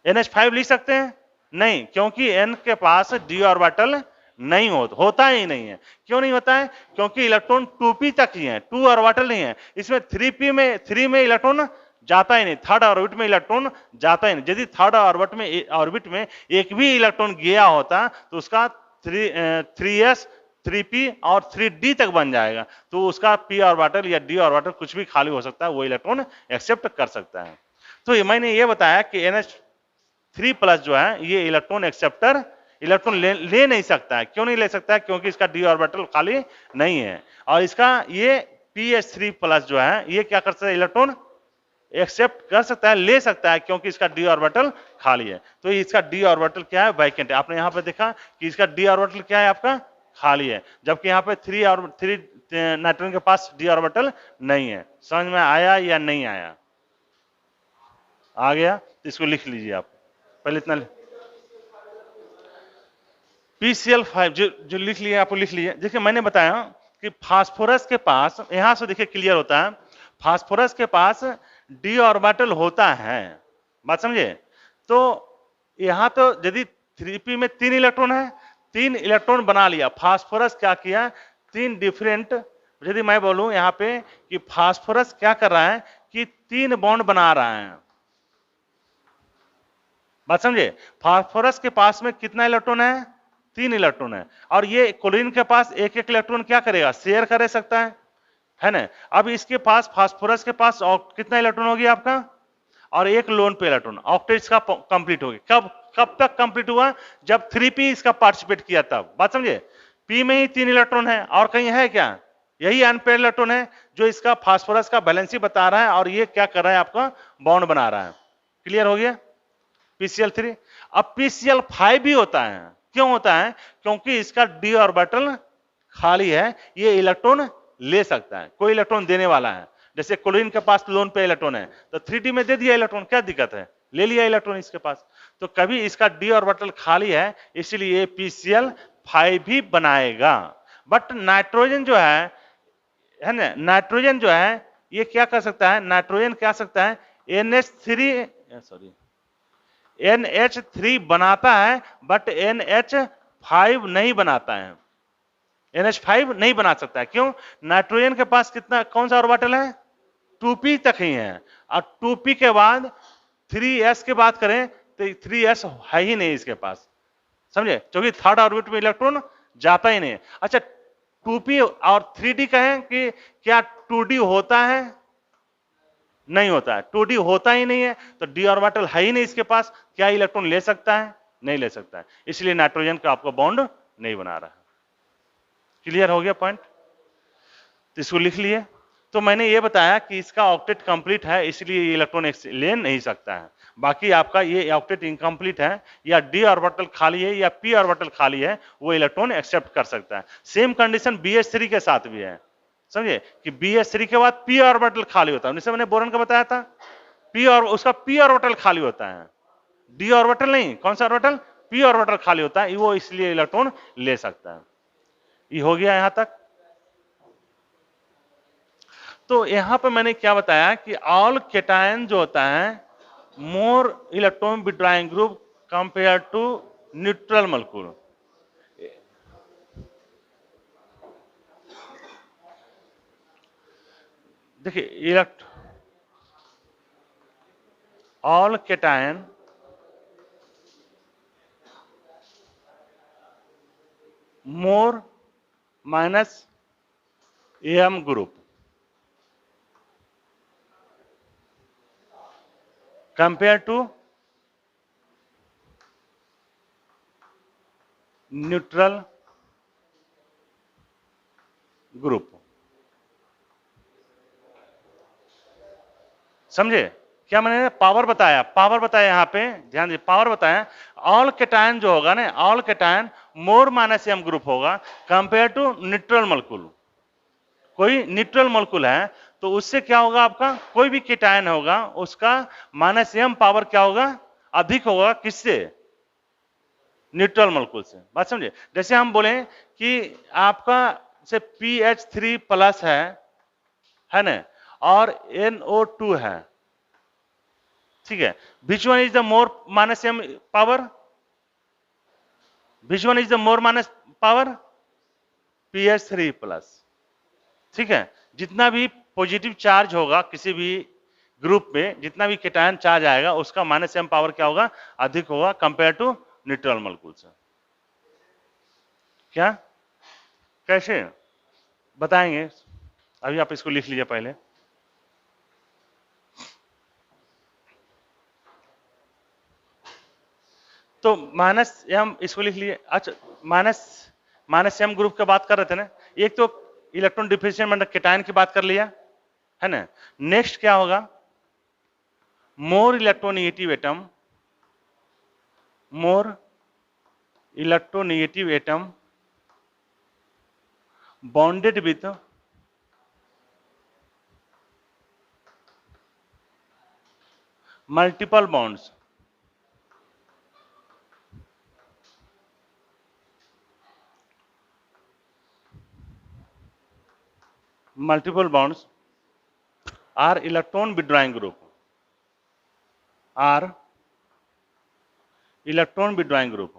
NH5 लिख सकते हैं नहीं, क्योंकि N के पास d ऑर्बिटल नहीं होता ही नहीं है। क्यों नहीं होता है, क्योंकि इलेक्ट्रॉन 2p तक ही है, 2 ऑर्बिटल नहीं है। इसमें 3 में इलेक्ट्रॉन जाता ही नहीं, थर्ड ऑर्बिट में इलेक्ट्रॉन जाता ही नहीं। यदि थर्ड ऑर्बिट में एक भी इलेक्ट्रॉन गया होता तो उसका 3s 3p और 3d तक बन जाएगा, तो उसका p ऑर्बिटल या d ऑर्बिटल कुछ भी खाली हो सकता है, वो इलेक्ट्रॉन एक्सेप्ट कर सकता है। तो मैंने ये बताया कि 3+ जो है ये इलेक्ट्रॉन एक्सेप्टर इलेक्ट्रॉन ले नहीं सकता है। क्यों नहीं ले सकता है? क्योंकि इसका d ऑर्बिटल खाली नहीं है, और इसका ये pH3+ जो है ये क्या कर सकता है? इलेक्ट्रॉन एक्सेप्ट कर सकता है, ले सकता है, क्योंकि इसका d ऑर्बिटल खाली है। तो इसका d ऑर्बिटल क्या है? वैकेंट है। आपने यहां पे देखा कि इसका d ऑर्बिटल क्या है? आपका खाली है, जबकि यहाँ पे 3 नाइट्रोजन के पास d ऑर्बिटल नहीं है। समझ में आया या नहीं आया? आ गया? तो इसको लिख लीजिए आप, पहले इतना PCl5 जो लिख लिए, आपको लिख लीजिए। देखिए मैंने बताया कि फास्फोरस के पास, यहां से देखिए क्लियर होता है, फास्फोरस के पास d ऑर्बिटल होता है। बात समझे? तो यहां तो यदि 3p में 3 इलेक्ट्रॉन है, 3 इलेक्ट्रॉन बना लिया। फास्फोरस क्या किया? 3 डिफरेंट, यदि मैं बोलूं यहां पे कि फास्फोरस क्या कर रहा है कि 3 बॉन्ड बना रहा है। बात समझे? फास्फोरस के पास में कितना इलेक्ट्रॉन है? 3 इलेक्ट्रॉन है, और ये क्लोरीन के पास एक एक इलेक्ट्रॉन क्या करेगा? शेयर कर सकता है ना? अब इसके पास, फास्फोरस के पास कितना इलेक्ट्रॉन हो गया आपका? और एक लोन पे इलेक्ट्रॉन, ऑक्टेट इसका कंप्लीट हो गया। कब तक कंप्लीट हुआ? जब 3p इसका पार्टिसिपेट किया तब। बात समझे? p में ही 3 इलेक्ट्रॉन है, और कहीं है क्या? यही अनपेयर्ड इलेक्ट्रॉन है जो इसका फास्फोरस का बैलेंसी बता रहा है, और ये क्या कर रहा है? आपका बॉन्ड बना रहा है। क्लियर हो गया? PCl3। अब PCl5 भी होता है। क्यों होता है? क्योंकि इसका d ऑर्बिटल खाली है, ये इलेक्ट्रॉन ले सकता है, कोई इलेक्ट्रॉन देने वाला है। जैसे क्लोरीन के पास लोन पे इलेक्ट्रॉन है, तो 3d में दे दिया इलेक्ट्रॉन, क्या दिक्कत है? ले लिया इलेक्ट्रॉन इसके पास। तो कभी इसका d ऑर्बिटल खाली है, इसलिए PCl5 भी बनाएगा। बट नाइट्रोजन जो है ना, नाइट्रोजन जो है ये क्या कर सकता है? नाइट्रोजन क्या सकता है? NH3 बनाता है, बट NH5 नहीं बनाता है। NH5 नहीं बना सकता है। क्यों? नाइट्रोजन के पास कितना, कौन सा ऑर्बिटल है? 2p तक ही है, और 2p के बाद 3s की बात करें तो 3s है ही नहीं इसके पास। समझे? क्योंकि थर्ड ऑर्बिट में इलेक्ट्रॉन जाता ही नहीं। अच्छा, 2p और 3d कहें कि क्या 2d होता है? नहीं होता है। 2d होता ही नहीं है, तो d ऑर्बिटल है ही नहीं इसके पास, क्या इलेक्ट्रॉन ले सकता है? नहीं ले सकता है। इसलिए नाइट्रोजन का आपको बॉन्ड नहीं बना रहा है। क्लियर हो गया पॉइंट? तो इसको लिख लिए। तो मैंने ये बताया कि इसका ऑक्टेट कंप्लीट है, इसलिए ये इलेक्ट्रॉन ले नहीं सकता है। बाकी आपका ये ऑक्टेट इनकम्प्लीट है, या d ऑर्बिटल खाली है, या p ऑर्बिटल खाली है, वो इलेक्ट्रॉन एक्सेप्ट कर सकता है। सेम कंडीशन BH3 के साथ भी है। समझे कि BH3 के बाद p ऑर्बिटल खाली होता है। जैसे मैंने बोरॉन का बताया था, p और उसका p ऑर्बिटल खाली होता है, d ऑर्बिटल नहीं। कौन सा ऑर्बिटल? p ऑर्बिटल खाली होता है, वो इसलिए इलेक्ट्रॉन ले सकता है। ये हो गया यहां तक। तो यहां पर मैंने क्या बताया कि ऑल केटायन जो होता है more electron withdrawing group compare to neutral molecule. देखिए all cation more minus M group compare to neutral group. समझे? क्या मैंने पावर बताया? पावर बताया, यहां पे ध्यान दीजिए, पावर बताया। ऑल केटायन जो होगा ना, all cation more minus M group होगा कंपेयर टू न्यूट्रल मॉलिक्यूल। कोई न्यूट्रल मॉलिक्यूल है तो उससे क्या होगा? आपका कोई भी केटायन होगा उसका माइनस एम पावर क्या होगा? अधिक होगा। किससे? न्यूट्रल मॉलिक्यूल से। बात समझे? जैसे हम बोले कि आपका से PH3+ है ना, और NO2 है, ठीक है। Which one is the more minus M power? Which one is the more minus power? PH3+। ठीक है। जितना भी पॉजिटिव चार्ज होगा किसी भी ग्रुप में, जितना भी केटायन चार्ज आएगा उसका माइनस एम पावर क्या होगा? अधिक होगा कंपेयर टू न्यूट्रल मॉलिक्यूल से। क्या? कैसे बताएंगे? अभी आप इसको लिख लीजिए पहले। तो माइनस एम इसको लिख लिए। अच्छा, माइनस एम ग्रुप की बात कर रहे थे ना, एक तो इलेक्ट्रॉन डिफिशिएंट मतलब केटायन की बात कर लिया है ना। नेक्स्ट क्या होगा, more electronegative atom, more electronegative atom bonded with multiple bonds, multiple bonds are electron withdrawing group, are electron withdrawing group।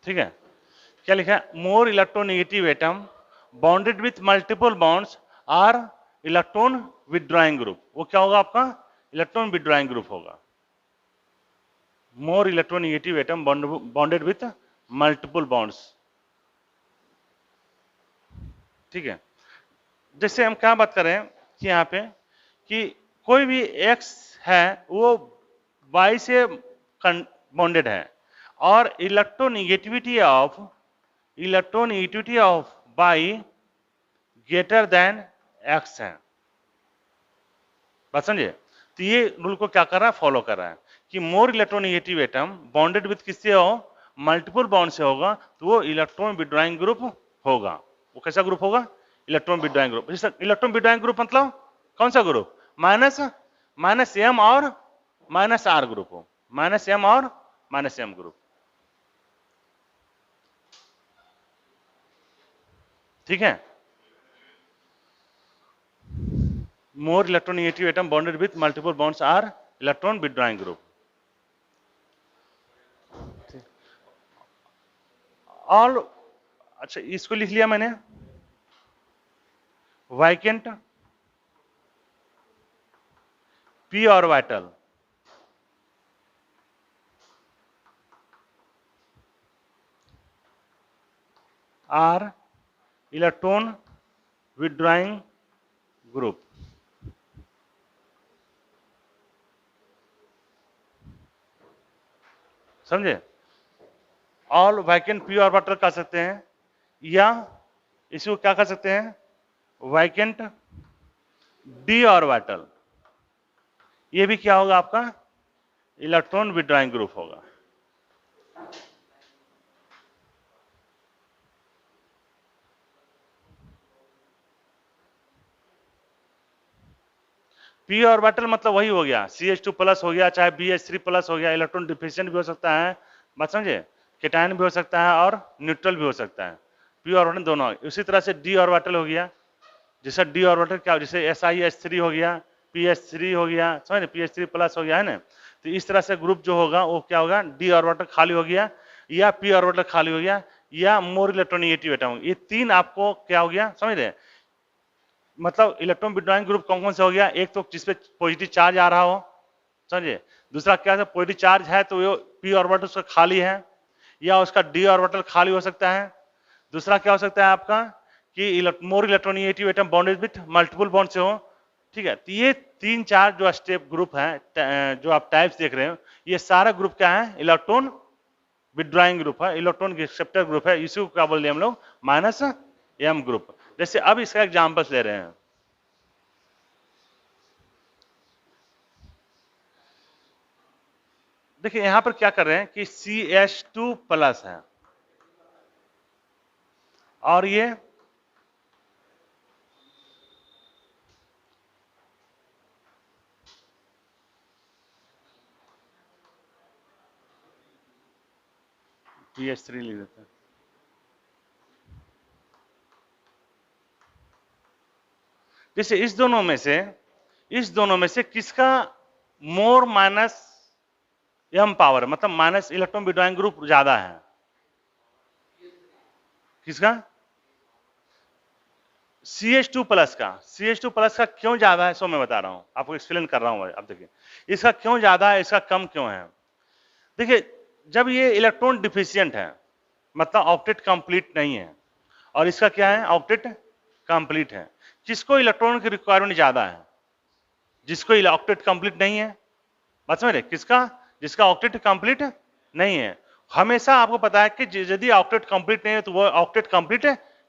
ठीक है, क्या लिखा है, more electronegative atom bonded with multiple bonds are electron withdrawing group. वो क्या होगा आपका, इलेक्ट्रॉन विथड्रॉइंग ग्रुप होगा। More electronegative atom bonded with multiple bonds. ठीक है, जैसे हम क्या बात करें कि यहाँ पे कि कोई भी x है वो y से बॉन्डेड है और electronegativity of y greater than x है। बात समझे, तो ये रूल को क्या कर रहा है, फॉलो कर रहा है कि मोर इलेक्ट्रोनेगेटिव एटम बॉन्डेड विथ किससे हो, मल्टीपल बॉन्ड से होगा, तो वो इलेक्ट्रॉन विथड्रॉइंग ग्रुप होगा। वो कैसा ग्रुप होगा, electron withdrawing group. Electron withdrawing group मतलब कौन सा ग्रुप, माइनस एम और माइनस आर ग्रुप हो, माइनस एम और माइनस एम ग्रुप। ठीक है, more electronegative atom bonded with multiple bonds are electron withdrawing group. और अच्छा, इसको लिख लिया मैंने, vacant P orbital are electron withdrawing group. समझे, ऑल वैकेंट पी ऑर्बिटल कह सकते हैं, या इसको क्या कर सकते हैं, वैकेंट डी ऑर्बिटल। ये भी क्या होगा आपका, इलेक्ट्रॉन विथड्रॉइंग ग्रुप होगा। पी ऑर्बिटल मतलब वही हो गया, CH2 प्लस हो गया, चाहे BH3 प्लस हो गया, इलेक्ट्रॉन डिफिशिएंट भी हो सकता है, बात समझे, केटायन भी हो सकता है और न्यूट्रल भी हो सकता है। पी ऑर्बिटल दोनों। उसी तरह से डी ऑर्बिटल हो गया, जैसे डी ऑर्बिटल क्या, जैसे SiH3 हो गया, PH3 हो गया, समझे, PH3 प्लस हो गया है ना। तो इस तरह से ग्रुप जो होगा वो क्या होगा, डी ऑर्बिटल खाली हो गया या पी ऑर्बिटल खाली हो गया या मोर इलेक्ट्रोनेगेटिव एटम। ये तीन आपको क्या हो गया, समझ रहे, मतलब इलेक्ट्रॉन विथड्रॉइंग ग्रुप कौन कौन से हो गया, एक तो जिसपे पॉजिटिव चार्ज आ रहा हो, समझिए, दूसरा क्या है, पॉजिटिव चार्ज है तो वो पी ऑर्बिटल उसका खाली है या उसका डी ऑर्बिटल खाली हो सकता है। दूसरा क्या हो सकता है आपका कि मोर electronegative atom bonded with multiple bond से हो। ठीक है, तो ये तीन चार जो स्टेप ग्रुप है, जो आप टाइप्स देख रहे हो, ये सारा ग्रुप क्या है, इलेक्ट्रॉन विथड्रॉइंग ग्रुप है, इलेक्ट्रॉन एक्सेप्टर ग्रुप है। इसी को क्या बोल दिया हम लोग, माइनस एम ग्रुप। जैसे अब इसका एग्जांपल्स ले रहे हैं, देखिए यहां पर क्या कर रहे हैं कि CH2 प्लस है और ये PH3 लिख देते हैं। जैसे इस दोनों में से किसका मोर माइनस एम पावर, मतलब माइनस इलेक्ट्रॉन विथड्रॉइंग ग्रुप ज्यादा है, किसका, CH2 प्लस का। CH2 प्लस का क्यों ज्यादा है, सो मैं बता रहा हूं आपको, एक्सप्लेन कर रहा हूं। अब देखिए इसका क्यों ज्यादा है, इसका कम क्यों है। देखिए जब ये इलेक्ट्रॉन डिफिशिएंट है, मतलब ऑक्टेट कंप्लीट नहीं है, और इसका क्या है, ऑक्टेट कंप्लीट है। किसको इलेक्ट्रॉन की रिक्वायरमेंट ज्यादा है, जिसको ऑक्टेट कंप्लीट नहीं है। बात समझ रहे, किसका, जिसका ऑक्टेट कंप्लीट नहीं है। हमेशा आपको पता है कि यदि ऑक्टेट कंप्लीट नहीं है तो वो ऑक्टेट कंप्लीट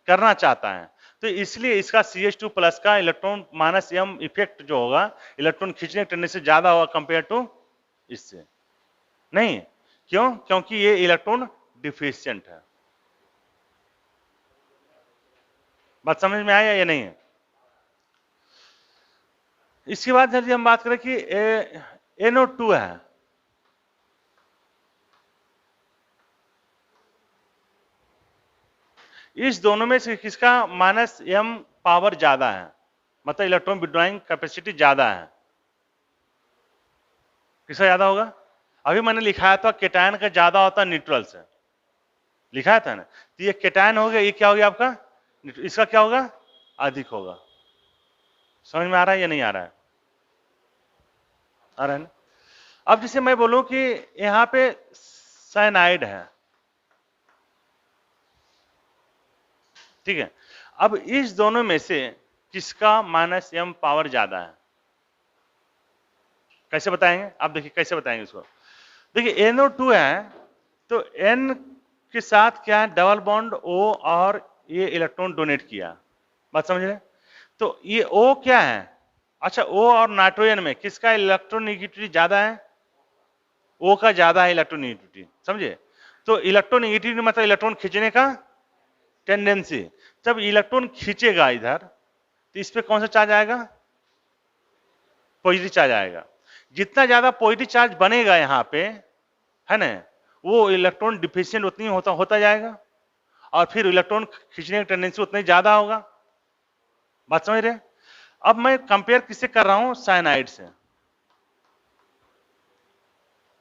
करना चाहता है, तो इसलिए इसका CH2 प्लस का इलेक्ट्रॉन माइनस m इफेक्ट जो होगा, इलेक्ट्रॉन खींचने की टेंडेंसी ज्यादा होगा कंपेयर टू इससे। नहीं, क्यों, क्योंकि ये इलेक्ट्रॉन डिफिशिएंट है। बात समझ में आया या नहीं है। इसके बाद यदि हम बात करें कि NO2 है, इस दोनों में से किसका माइनस m पावर ज्यादा है, मतलब इलेक्ट्रॉन विड्रॉइंग कैपेसिटी ज्यादा है, किसका ज्यादा होगा। अभी मैंने लिखाया था केटायन का ज्यादा होता है न्यूट्रल से, लिखाया था ना, तो ये केटायन हो गया, ये क्या हो गया आपका, इसका क्या होगा, अधिक होगा। समझ में आ रहा है या नहीं आ रहा है, आ रहा है ना। अब जैसे मैं बोलूं कि यहां पे साइनाइड है, ठीक है, अब इस दोनों में से किसका माइनस m पावर ज्यादा है, कैसे बताएंगे आप, देखिए कैसे बताएंगे इसको। देखिए NO2 है, तो N के साथ क्या है, डबल बॉन्ड O, और ये इलेक्ट्रॉन डोनेट किया, बात समझ रहे। तो ये O क्या है, अच्छा O और नाइट्रोजन में किसका इलेक्ट्रोनेगेटिविटी ज्यादा है, O का ज्यादा है इलेक्ट्रोनेगेटिविटी, समझे। तो इलेक्ट्रोनेगेटिविटी मतलब इलेक्ट्रॉन खींचने का टेंडेंसी, जब इलेक्ट्रॉन खींचेगा इधर तो इस पे कौन सा चार्ज आएगा, पॉजिटिव चार्ज आएगा। जितना ज्यादा पॉजिटिव चार्ज बनेगा यहाँ पे, है ना, वो इलेक्ट्रॉन डिफिशिएंट उतनी होता जाएगा, और फिर इलेक्ट्रॉन खींचने की टेंडेंसी उतनी ज्यादा होगा। बात समझ रहे। अब मैं कंपेयर किससे कर रहा हूं, साइनाइड से,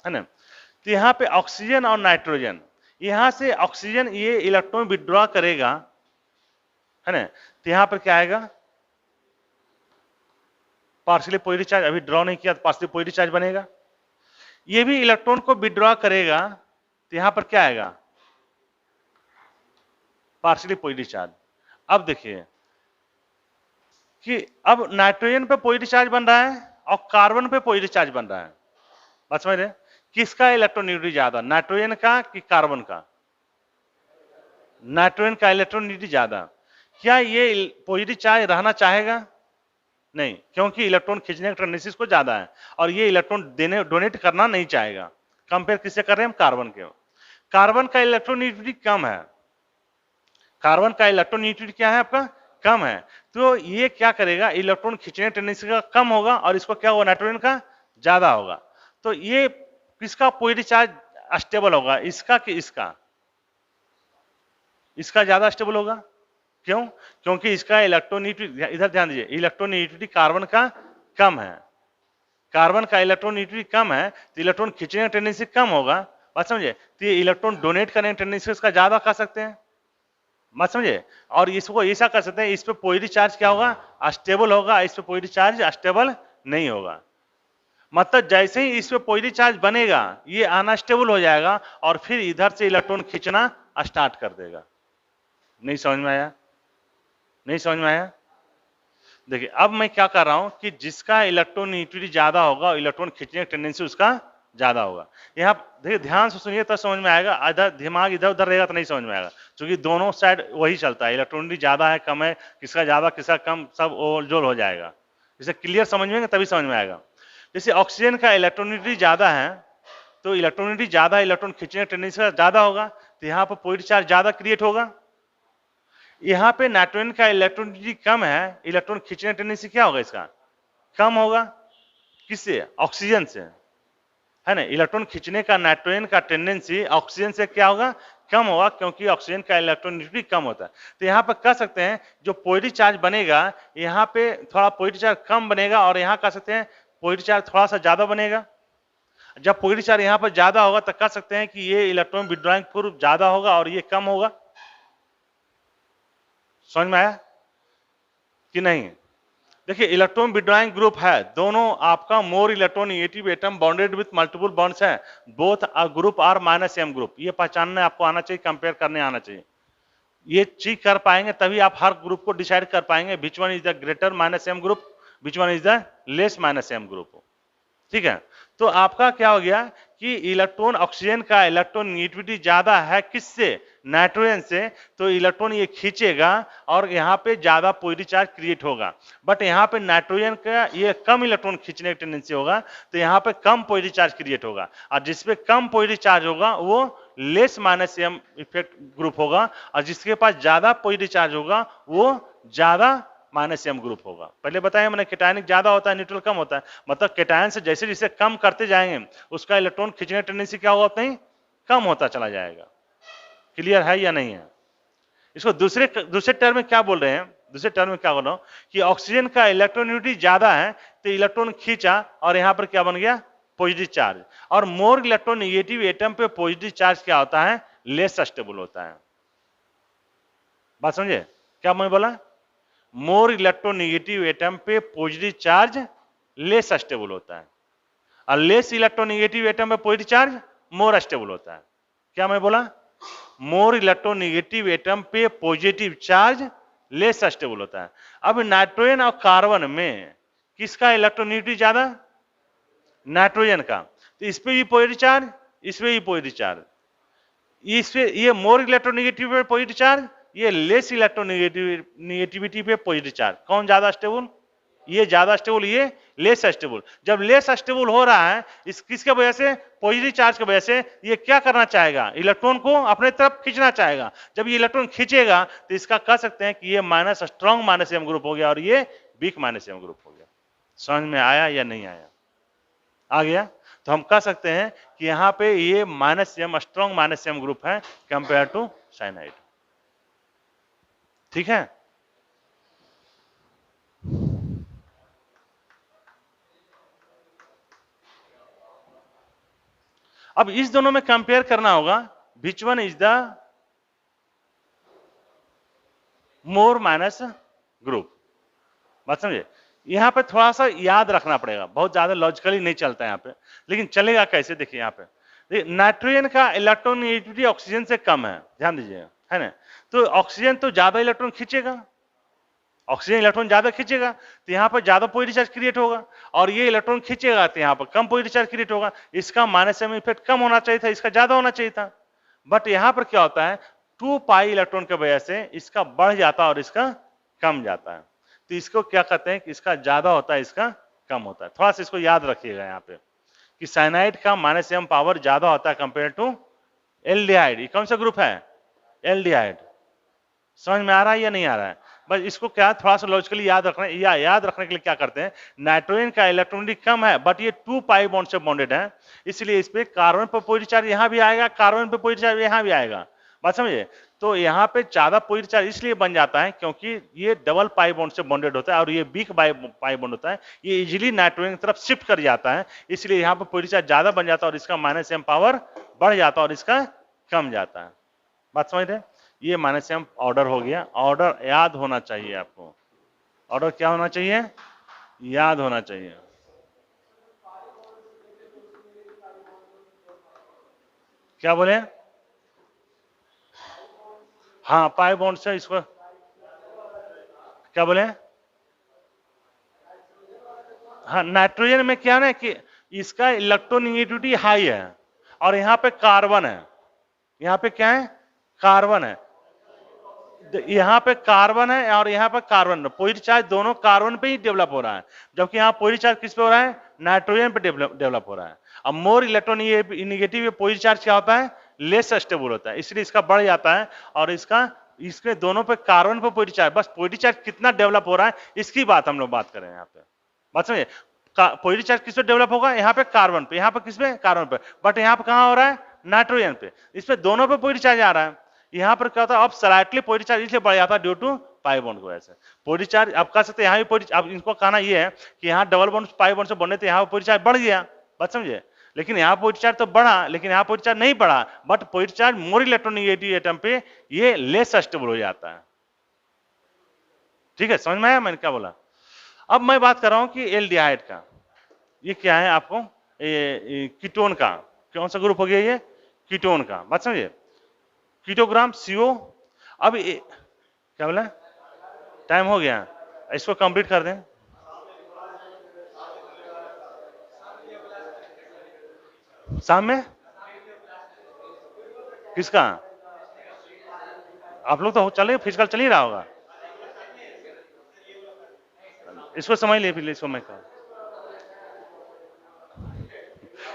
है ना। तो यहाँ पे ऑक्सीजन और नाइट्रोजन, यहां से ऑक्सीजन ये इलेक्ट्रॉन विड्रॉ करेगा, है ना, तो यहां पर क्या आएगा, पार्शियली पॉजिटिव चार्ज, अभी ड्रॉ नहीं किया तो पार्शियली पॉजिटिव चार्ज बनेगा। ये भी इलेक्ट्रॉन को विड्रॉ करेगा, तो यहां पर क्या आएगा, पार्शियली पॉजिटिव चार्ज। अब देखिए कि अब नाइट्रोजन पे पॉजिटिव चार्ज बन रहा है और कार्बन पे पॉजिटिव चार्ज बन रहा है, बात समझ रहे। किसका इलेक्ट्रोनेगेटिविटी ज्यादा, नाइट्रोजन का कि कार्बन का, नाइट्रोजन का इलेक्ट्रोनेगेटिविटी ज्यादा। क्या ये पॉजिटिव चार्ज रहना चाहेगा, नहीं, क्योंकि इलेक्ट्रॉन खींचने का टेंडेंसी इसको ज्यादा है, और ये इलेक्ट्रॉन देने डोनेट करना नहीं चाहेगा। कंपेयर किससे कर रहे हैं हम, कार्बन के। कार्बन का इलेक्ट्रोनेगेटिविटी कम है, कार्बन का इलेक्ट्रोनेगेटिविटी क्या है आपका, कम है, तो ये क्या करेगा, इलेक्ट्रॉन खींचने टेंडेंसी का कम होगा, और इसको क्या होगा, नाइट्रोजन का ज्यादा होगा। तो ये किसका पॉजिटिव चार्ज स्टेबल होगा, इसका कि इसका, इसका ज्यादा स्टेबल होगा। क्यों, क्योंकि इसका इलेक्ट्रोनेगेटिविटी, इधर ध्यान दीजिए, इलेक्ट्रोनेगेटिविटी कार्बन का कम है, कार्बन का इलेक्ट्रोनेगेटिविटी कम है, तो इलेक्ट्रॉन खींचने की टेंडेंसी कम होगा, बात समझे। तो ये इलेक्ट्रॉन डोनेट करने की टेंडेंसी इसका ज्यादा कर सकते हैं, बात समझे। और इसको ऐसा कर सकते हैं, इस पे पॉजिटिव चार्ज क्या होगा, स्टेबल होगा, इस पे पॉजिटिव चार्ज स्टेबल नहीं होगा। मतलब जैसे ही इस पे पॉजिटिव चार्ज बनेगा, ये अनस्टेबल हो जाएगा, और फिर इधर से इलेक्ट्रॉन खींचना स्टार्ट कर देगा। नहीं समझ में आया, नहीं समझ में आया। देखिए अब मैं क्या कर रहा हूं कि जिसका इलेक्ट्रोनेगेटिविटी ज्यादा होगा, इलेक्ट्रॉन खींचने की टेंडेंसी उसका ज्यादा होगा। यहाँ देखिए ध्यान से सुनिए तो समझ में आएगा, इधर दिमाग इधर उधर रहेगा तो नहीं समझ में आएगा, क्योंकि दोनों साइड वही चलता है, इलेक्ट्रोनेगेटिविटी ज्यादा है कम है, किसका ज्यादा किसका कम, सब ओवरजोल हो जाएगा। इसे क्लियर समझ में तभी समझ में आएगा। जैसे ऑक्सीजन का इलेक्ट्रोनेगेटिविटी ज्यादा है, तो इलेक्ट्रोनेगेटिविटी ज्यादा, इलेक्ट्रॉन खींचने की टेंडेंसी ज्यादा होगा, तो यहाँ पर पॉजिटिव चार्ज ज्यादा क्रिएट होगा। यहाँ पे नाइट्रोजन का इलेक्ट्रोनेगेटिविटी कम है, इलेक्ट्रॉन खींचने की टेंडेंसी क्या होगा, इसका कम होगा। किससे, ऑक्सीजन से, है ना। इलेक्ट्रॉन खींचने का नाइट्रोजन का टेंडेंसी ऑक्सीजन से क्या होगा, कम होगा, क्योंकि ऑक्सीजन का इलेक्ट्रोनेगेटिविटी कम होता है। तो यहाँ पर कह सकते हैं जो पॉजिटिव चार्ज बनेगा, यहाँ पे थोड़ा पॉजिटिव चार्ज कम बनेगा, और यहाँ कह सकते हैं पॉजिटिव चार्ज थोड़ा सा ज्यादा बनेगा। जब पॉजिटिव चार्ज यहाँ पर ज्यादा होगा तो कह सकते हैं कि ये इलेक्ट्रॉन विड्रॉइंग फोर्स ज्यादा होगा और ये कम होगा। समझ में आया कि नहीं। देखिए इलेक्ट्रॉन विड्रॉइंग ग्रुप है, दोनों आपका more electron negative atom bonded with multiple bonds है, both a group are minus M group. ये पहचानने आपको आना चाहिए, कंपेयर करने आना चाहिए। ये चीज कर पाएंगे तभी आप हर ग्रुप को डिसाइड कर पाएंगे which one is the greater minus M group, which one is the less minus M group. ठीक है, तो आपका क्या हो गया कि इलेक्ट्रॉन, ऑक्सीजन का इलेक्ट्रॉन नेगेटिविटी ज्यादा है किससे, नाइट्रोजन से, तो इलेक्ट्रॉन ये खींचेगा और यहाँ पे ज्यादा पॉजिटिव चार्ज क्रिएट होगा। बट यहाँ पे नाइट्रोजन का ये कम इलेक्ट्रॉन खींचने की टेंडेंसी होगा, तो यहाँ पे कम पॉजिटिव चार्ज क्रिएट होगा, और जिसपे कम पॉजिटिव चार्ज होगा वो less minus M effect group होगा, और जिसके पास ज्यादा पॉजिटिव चार्ज होगा वो ज्यादा माइनस एम ग्रुप होगा। पहले बताया मैंने, केटायनिक ज्यादा होता है, न्यूट्रल कम होता है, मतलब केटायन से जैसे जैसे कम करते जाएंगे उसका इलेक्ट्रॉन खींचने की टेंडेंसी क्या होगा, उतना ही कम होता चला जाएगा। क्लियर है या नहीं है? इसको दूसरे टर्म में क्या बोल रहे हैं, दूसरे टर्म में क्या बोल रहा हूं कि ऑक्सीजन का इलेक्ट्रॉनिटी ज्यादा है तो इलेक्ट्रॉन खींचा और यहां पर क्या बन गया, पॉजिटिव चार्ज। और मोर इलेक्ट्रॉन नेगेटिव एटम पे पॉजिटिव चार्ज क्या होता है, लेस स्टेबल होता है। बात समझे क्या मैं बोला? मोर इलेक्ट्रोनेगेटिव एटम पे पॉजिटिव चार्ज लेस स्टेबल होता है, और लेस इलेक्ट्रोनेगेटिव एटम पे पॉजिटिव चार्ज मोर स्टेबल होता है। क्या मैं बोला? मोर इलेक्ट्रोनेगेटिव एटम पे पॉजिटिव चार्ज लेस स्टेबल होता है। अब नाइट्रोजन और कार्बन में किसका इलेक्ट्रोनेगेटिव ज्यादा? नाइट्रोजन का। तो इस पे भी पॉजिटिव चार्ज, इस पे भी पॉजिटिव चार्ज, इस पे ये मोर इलेक्ट्रोनेगेटिव पे पॉजिटिव चार्ज, ये लेस इलेक्ट्रोनेगेटिविटी पे पॉजिटिव चार्ज। कौन ज्यादा स्टेबल? ये ज्यादा स्टेबल, ये लेस स्टेबल। जब लेस स्टेबल हो रहा है इस किसके वजह से, पॉजिटिव चार्ज की वजह से, ये क्या करना चाहेगा, इलेक्ट्रॉन को अपने तरफ खींचना चाहेगा। जब ये इलेक्ट्रॉन खींचेगा तो इसका कह सकते हैं कि ये minus, strong minus M group हो गया और ये वीक माइनस एम ग्रुप हो गया। समझ में आया या नहीं आया? आ गया? तो हम कह सकते हैं कि यहां पे ये minus M, strong minus M group है कंपेयर टू साइनाइड। ठीक है? अब इस दोनों में कंपेयर करना होगा which one is the more minus group. बात समझे? यहां पे थोड़ा सा याद रखना पड़ेगा, बहुत ज्यादा लॉजिकली नहीं चलता यहां पे, लेकिन चलेगा कैसे, देखिए यहां पे नाइट्रोजन का इलेक्ट्रॉन नेगेटिविटी ऑक्सीजन से कम है, ध्यान दीजिएगा, है ना? तो ऑक्सीजन तो ज्यादा इलेक्ट्रॉन खींचेगा, ऑक्सीजन इलेक्ट्रॉन ज्यादा खींचेगा तो यहाँ पर ज्यादा पॉजिटिव चार्ज क्रिएट होगा, और ये इलेक्ट्रॉन खींचेगा तो यहाँ पर कम पॉजिटिव चार्ज क्रिएट होगा। इसका माइनस एम इफेक्ट कम होना चाहिए था, इसका ज्यादा होना चाहिए था। बट यहाँ पर क्या होता है, 2 पाई इलेक्ट्रॉन की वजह से इसका बढ़ जाता है और इसका कम जाता है। तो इसको क्या कहते हैं कि इसका ज्यादा होता है, इसका कम होता है। थोड़ा सा इसको याद रखिएगा यहाँ पे कि साइनाइड का माइनस एम पावर ज्यादा होता है कंपेयर टू एल्डिहाइड। ये कौन सा ग्रुप है? एल्डिहाइड। समझ में आ रहा है या नहीं आ रहा है? बस इसको क्या थोड़ा सा लॉजिकली याद रखना, या याद रखने के लिए क्या करते हैं, नाइट्रोजन का इलेक्ट्रॉनिटी कम है बट ये 2 पाई बॉन्ड से बॉन्डेड है, इसलिए इस पे कार्बन पर पॉजिटिव चार्ज यहां भी आएगा, कार्बन पे पॉजिटिव चार्ज यहां भी आएगा। बात समझिए? तो यहाँ पे ज्यादा पॉजिटिव चार्ज इसलिए बन जाता है क्योंकि ये डबल पाई बॉन्ड से बॉन्डेड होता है और ये वीक पाई बॉन्ड होता है, ये इजीली नाइट्रोजन की तरफ शिफ्ट कर जाता है, इसलिए यहाँ पर पॉजिटिव चार्ज ज्यादा बन जाता है और इसका माइनस एम पावर बढ़ जाता है और इसका कम जाता है। बात समझ रहे? ये माइनस एम ऑर्डर हो गया। ऑर्डर याद होना चाहिए आपको, ऑर्डर क्या होना चाहिए, याद होना चाहिए। क्या बोले? हाँ, पाई बॉन्ड से इसको क्या बोले? हाँ, नाइट्रोजन में क्या है ना कि इसका इलेक्ट्रोनेगेटिविटी हाई है और यहाँ पे कार्बन है, यहाँ पे क्या है, कार्बन है, यहाँ पे कार्बन है और यहाँ पे कार्बन, पॉजिटिव चार्ज दोनों कार्बन पे ही डेवलप हो रहा है, जबकि यहाँ पॉजिटिव चार्ज किस पे हो रहा है, नाइट्रोजन पे डेवलप हो रहा है। अब मोर इलेक्ट्रोनेगेटिव पॉजिटिव चार्ज क्या होता है, लेस स्टेबल होता है, इसलिए इसका बढ़ जाता है और इसका, इसके दोनों पे कार्बन पे पॉजिटिव चार्ज, बस पॉजिटिव चार्ज कितना डेवलप हो रहा है इसकी बात हम लोग बात कर रहे हैं यहाँ पे। बात समझिए? पॉजिटिव चार्ज किस पे डेवलप होगा, यहाँ पे कार्बन पे, यहाँ पे किस पे, कार्बन पे, बट यहाँ पे कहाँ हो रहा है, नाइट्रोजन पे, इस पे दोनों पे पॉजिटिव चार्ज आ रहा है। यहाँ पर क्या होता है, अब स्लाइटली पॉजिटिव चार्ज इसलिए बढ़ जाता है ड्यू टू पाई बॉन्ड की वजह से। पॉजिटिव चार्ज आप कह सकते हैं यहाँ भी पॉजिटिव, अब इनको कहना ये है कि यहाँ डबल बॉन्ड पाई बॉन्ड से बने थे, यहाँ पॉजिटिव चार्ज बढ़ गया। बात समझिए? लेकिन यहाँ पॉजिटिव चार्ज तो बढ़ा, लेकिन यहाँ पॉजिटिव चार्ज नहीं बढ़ा, but positive charge more electronegative atom पे ये लेस स्टेबल हो जाता है। ठीक है, समझ में आया मैंने क्या बोला? अब मैं बात कर रहा हूं कि एल्डिहाइड का, ये क्या है आपको, ये कीटोन का कौन सा ग्रुप हो गया, ये कीटोन का, बात समझिए, कीटोग्राम CO। अब क्या बोला, टाइम हो गया, इसको कंप्लीट कर दें। शाम में किसका, आप लोग तो चले फिजिकल चल ही रहा होगा, इसको समझ लिए फिर इसको मैं कहा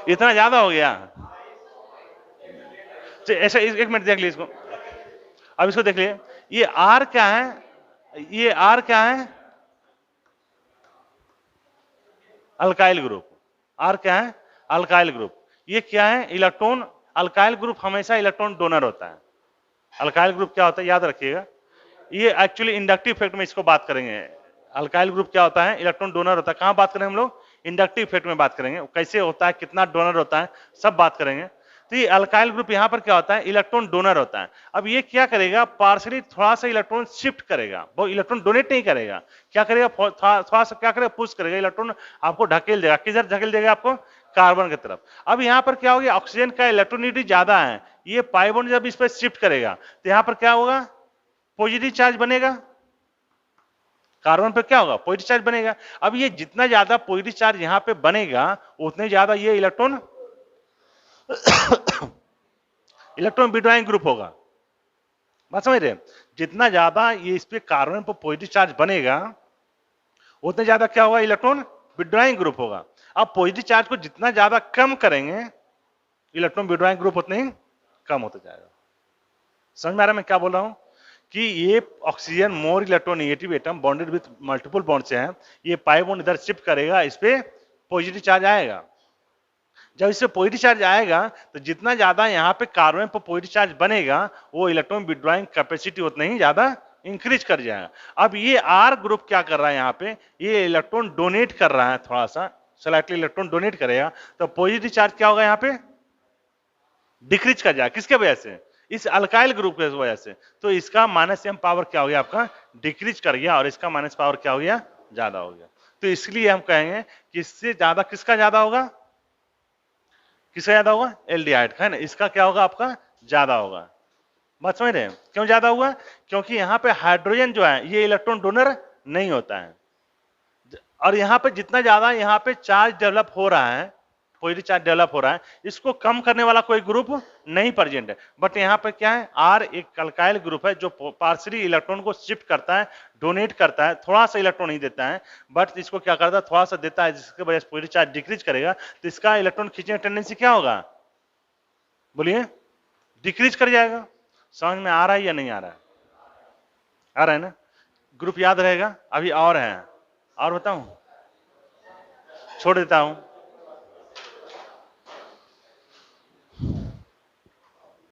इतना ज्यादा हो गया। ऐसा एक मिनट देख लीजिए इसको, अब इसको देख लिए, ये R क्या है, ये R क्या है, अल्काइल ग्रुप, R क्या है, अल्काइल ग्रुप। ये क्या है, इलेक्ट्रॉन, अल्काइल ग्रुप हमेशा इलेक्ट्रॉन डोनर होता है। अल्काइल ग्रुप क्या होता है याद रखिएगा, ये एक्चुअली इंडक्टिव इफेक्ट में इसको बात करेंगे। अल्काइल ग्रुप क्या होता है, इलेक्ट्रॉन डोनर होता है। कहां बात करेंगे हम लोग, इंडक्टिव इफेक्ट में बात करेंगे, कैसे होता है, कितना डोनर होता है, सब बात करेंगे। तो ये अल्काइल ग्रुप यहां पर क्या होता है, इलेक्ट्रॉन डोनर होता है। अब ये क्या करेगा, पार्शियली थोड़ा सा इलेक्ट्रॉन शिफ्ट करेगा, वो इलेक्ट्रॉन डोनेट नहीं करेगा, क्या करेगा, थोड़ा सा क्या करेगा, पुश करेगा, इलेक्ट्रॉन आपको ढकेल देगा, किधर ढकेल देगा, आपको कार्बन की तरफ। अब यहां पर क्या होगा, ऑक्सीजन का इलेक्ट्रोनिटी ज्यादा है, ये पाई बॉन्ड जब इस पर शिफ्ट करेगा तो यहां पर क्या होगा, पॉजिटिव चार्ज बनेगा, कार्बन पर क्या होगा, पॉजिटिव चार्ज बनेगा। अब ये जितना ज्यादा पॉजिटिव चार्ज यहां पे बनेगा उतने ज्यादा ये इलेक्ट्रॉन इलेक्ट्रॉन विड्रॉइंग ग्रुप होगा, बात समझ रहे हैं। जितना ज्यादा ये इस पे कार्बन पर पॉजिटिव चार्ज बनेगा उतने ज्यादा क्या होगा, इलेक्ट्रॉन विड्रॉइंग ग्रुप होगा। अब पॉजिटिव चार्ज को जितना ज्यादा कम करेंगे इलेक्ट्रॉन विड्रॉइंग ग्रुप उतना ही कम होता जाएगा। समझ में आ रहा है मैं क्या बोल रहा हूं, कि ये oxygen more electronegative atom bonded with multiple bond से है, ये पाई बॉन्ड इधर शिफ्ट करेगा, इस पे पॉजिटिव चार्ज आएगा। जब इससे पॉजिटिव चार्ज आएगा तो जितना ज्यादा यहाँ पे कार्बन पर पॉजिटिव चार्ज बनेगा वो इलेक्ट्रॉन विड्रॉइंग कैपेसिटी उतना ही ज्यादा इंक्रीज कर जाएगा। अब ये R ग्रुप क्या कर रहा है, यहाँ पे ये इलेक्ट्रॉन डोनेट कर रहा है, थोड़ा सा स्लाइटली इलेक्ट्रॉन डोनेट करेगा, तो पॉजिटिव चार्ज क्या होगा, यहाँ पे डिक्रीज कर जाएगा, किसके वजह से, इस अल्काइल ग्रुप की वजह से। तो इसका -m पावर क्या हो गया, आपका डिक्रीज कर गया, और इसका माइनस पावर क्या हो गया, ज्यादा हो गया। तो इसलिए हम कहेंगे कि इससे ज्यादा किसका ज्यादा होगा, किसका ज्यादा होगा, एल्डिहाइड का, है ना, इसका क्या होगा, आपका ज्यादा होगा। बात समझ रहे हैं, क्यों ज्यादा हुआ, क्योंकि यहाँ पे हाइड्रोजन जो है ये इलेक्ट्रॉन डोनर नहीं होता है, और यहाँ पे जितना ज्यादा यहाँ पे चार्ज डेवलप हो रहा है, पॉजिटिव चार्ज डेवलप हो रहा है, इसको कम करने वाला कोई ग्रुप नहीं प्रेजेंट है। बट यहाँ पे क्या है, R एक अल्काइल ग्रुप है जो पार्शियली इलेक्ट्रॉन को शिफ्ट करता है, डोनेट करता है, थोड़ा सा इलेक्ट्रॉन नहीं देता है, बट इसको क्या करता है, थोड़ा सा देता है, जिसकी वजह से पॉजिटिव चार्ज डिक्रीज करेगा, तो इसका इलेक्ट्रॉन खींचने की टेंडेंसी क्या होगा, बोलिए, डिक्रीज कर जाएगा। समझ में आ रहा है या नहीं आ रहा है, आ रहा है ना, ग्रुप याद रहेगा। अभी और है, और बताऊं, छोड़ देता हूं।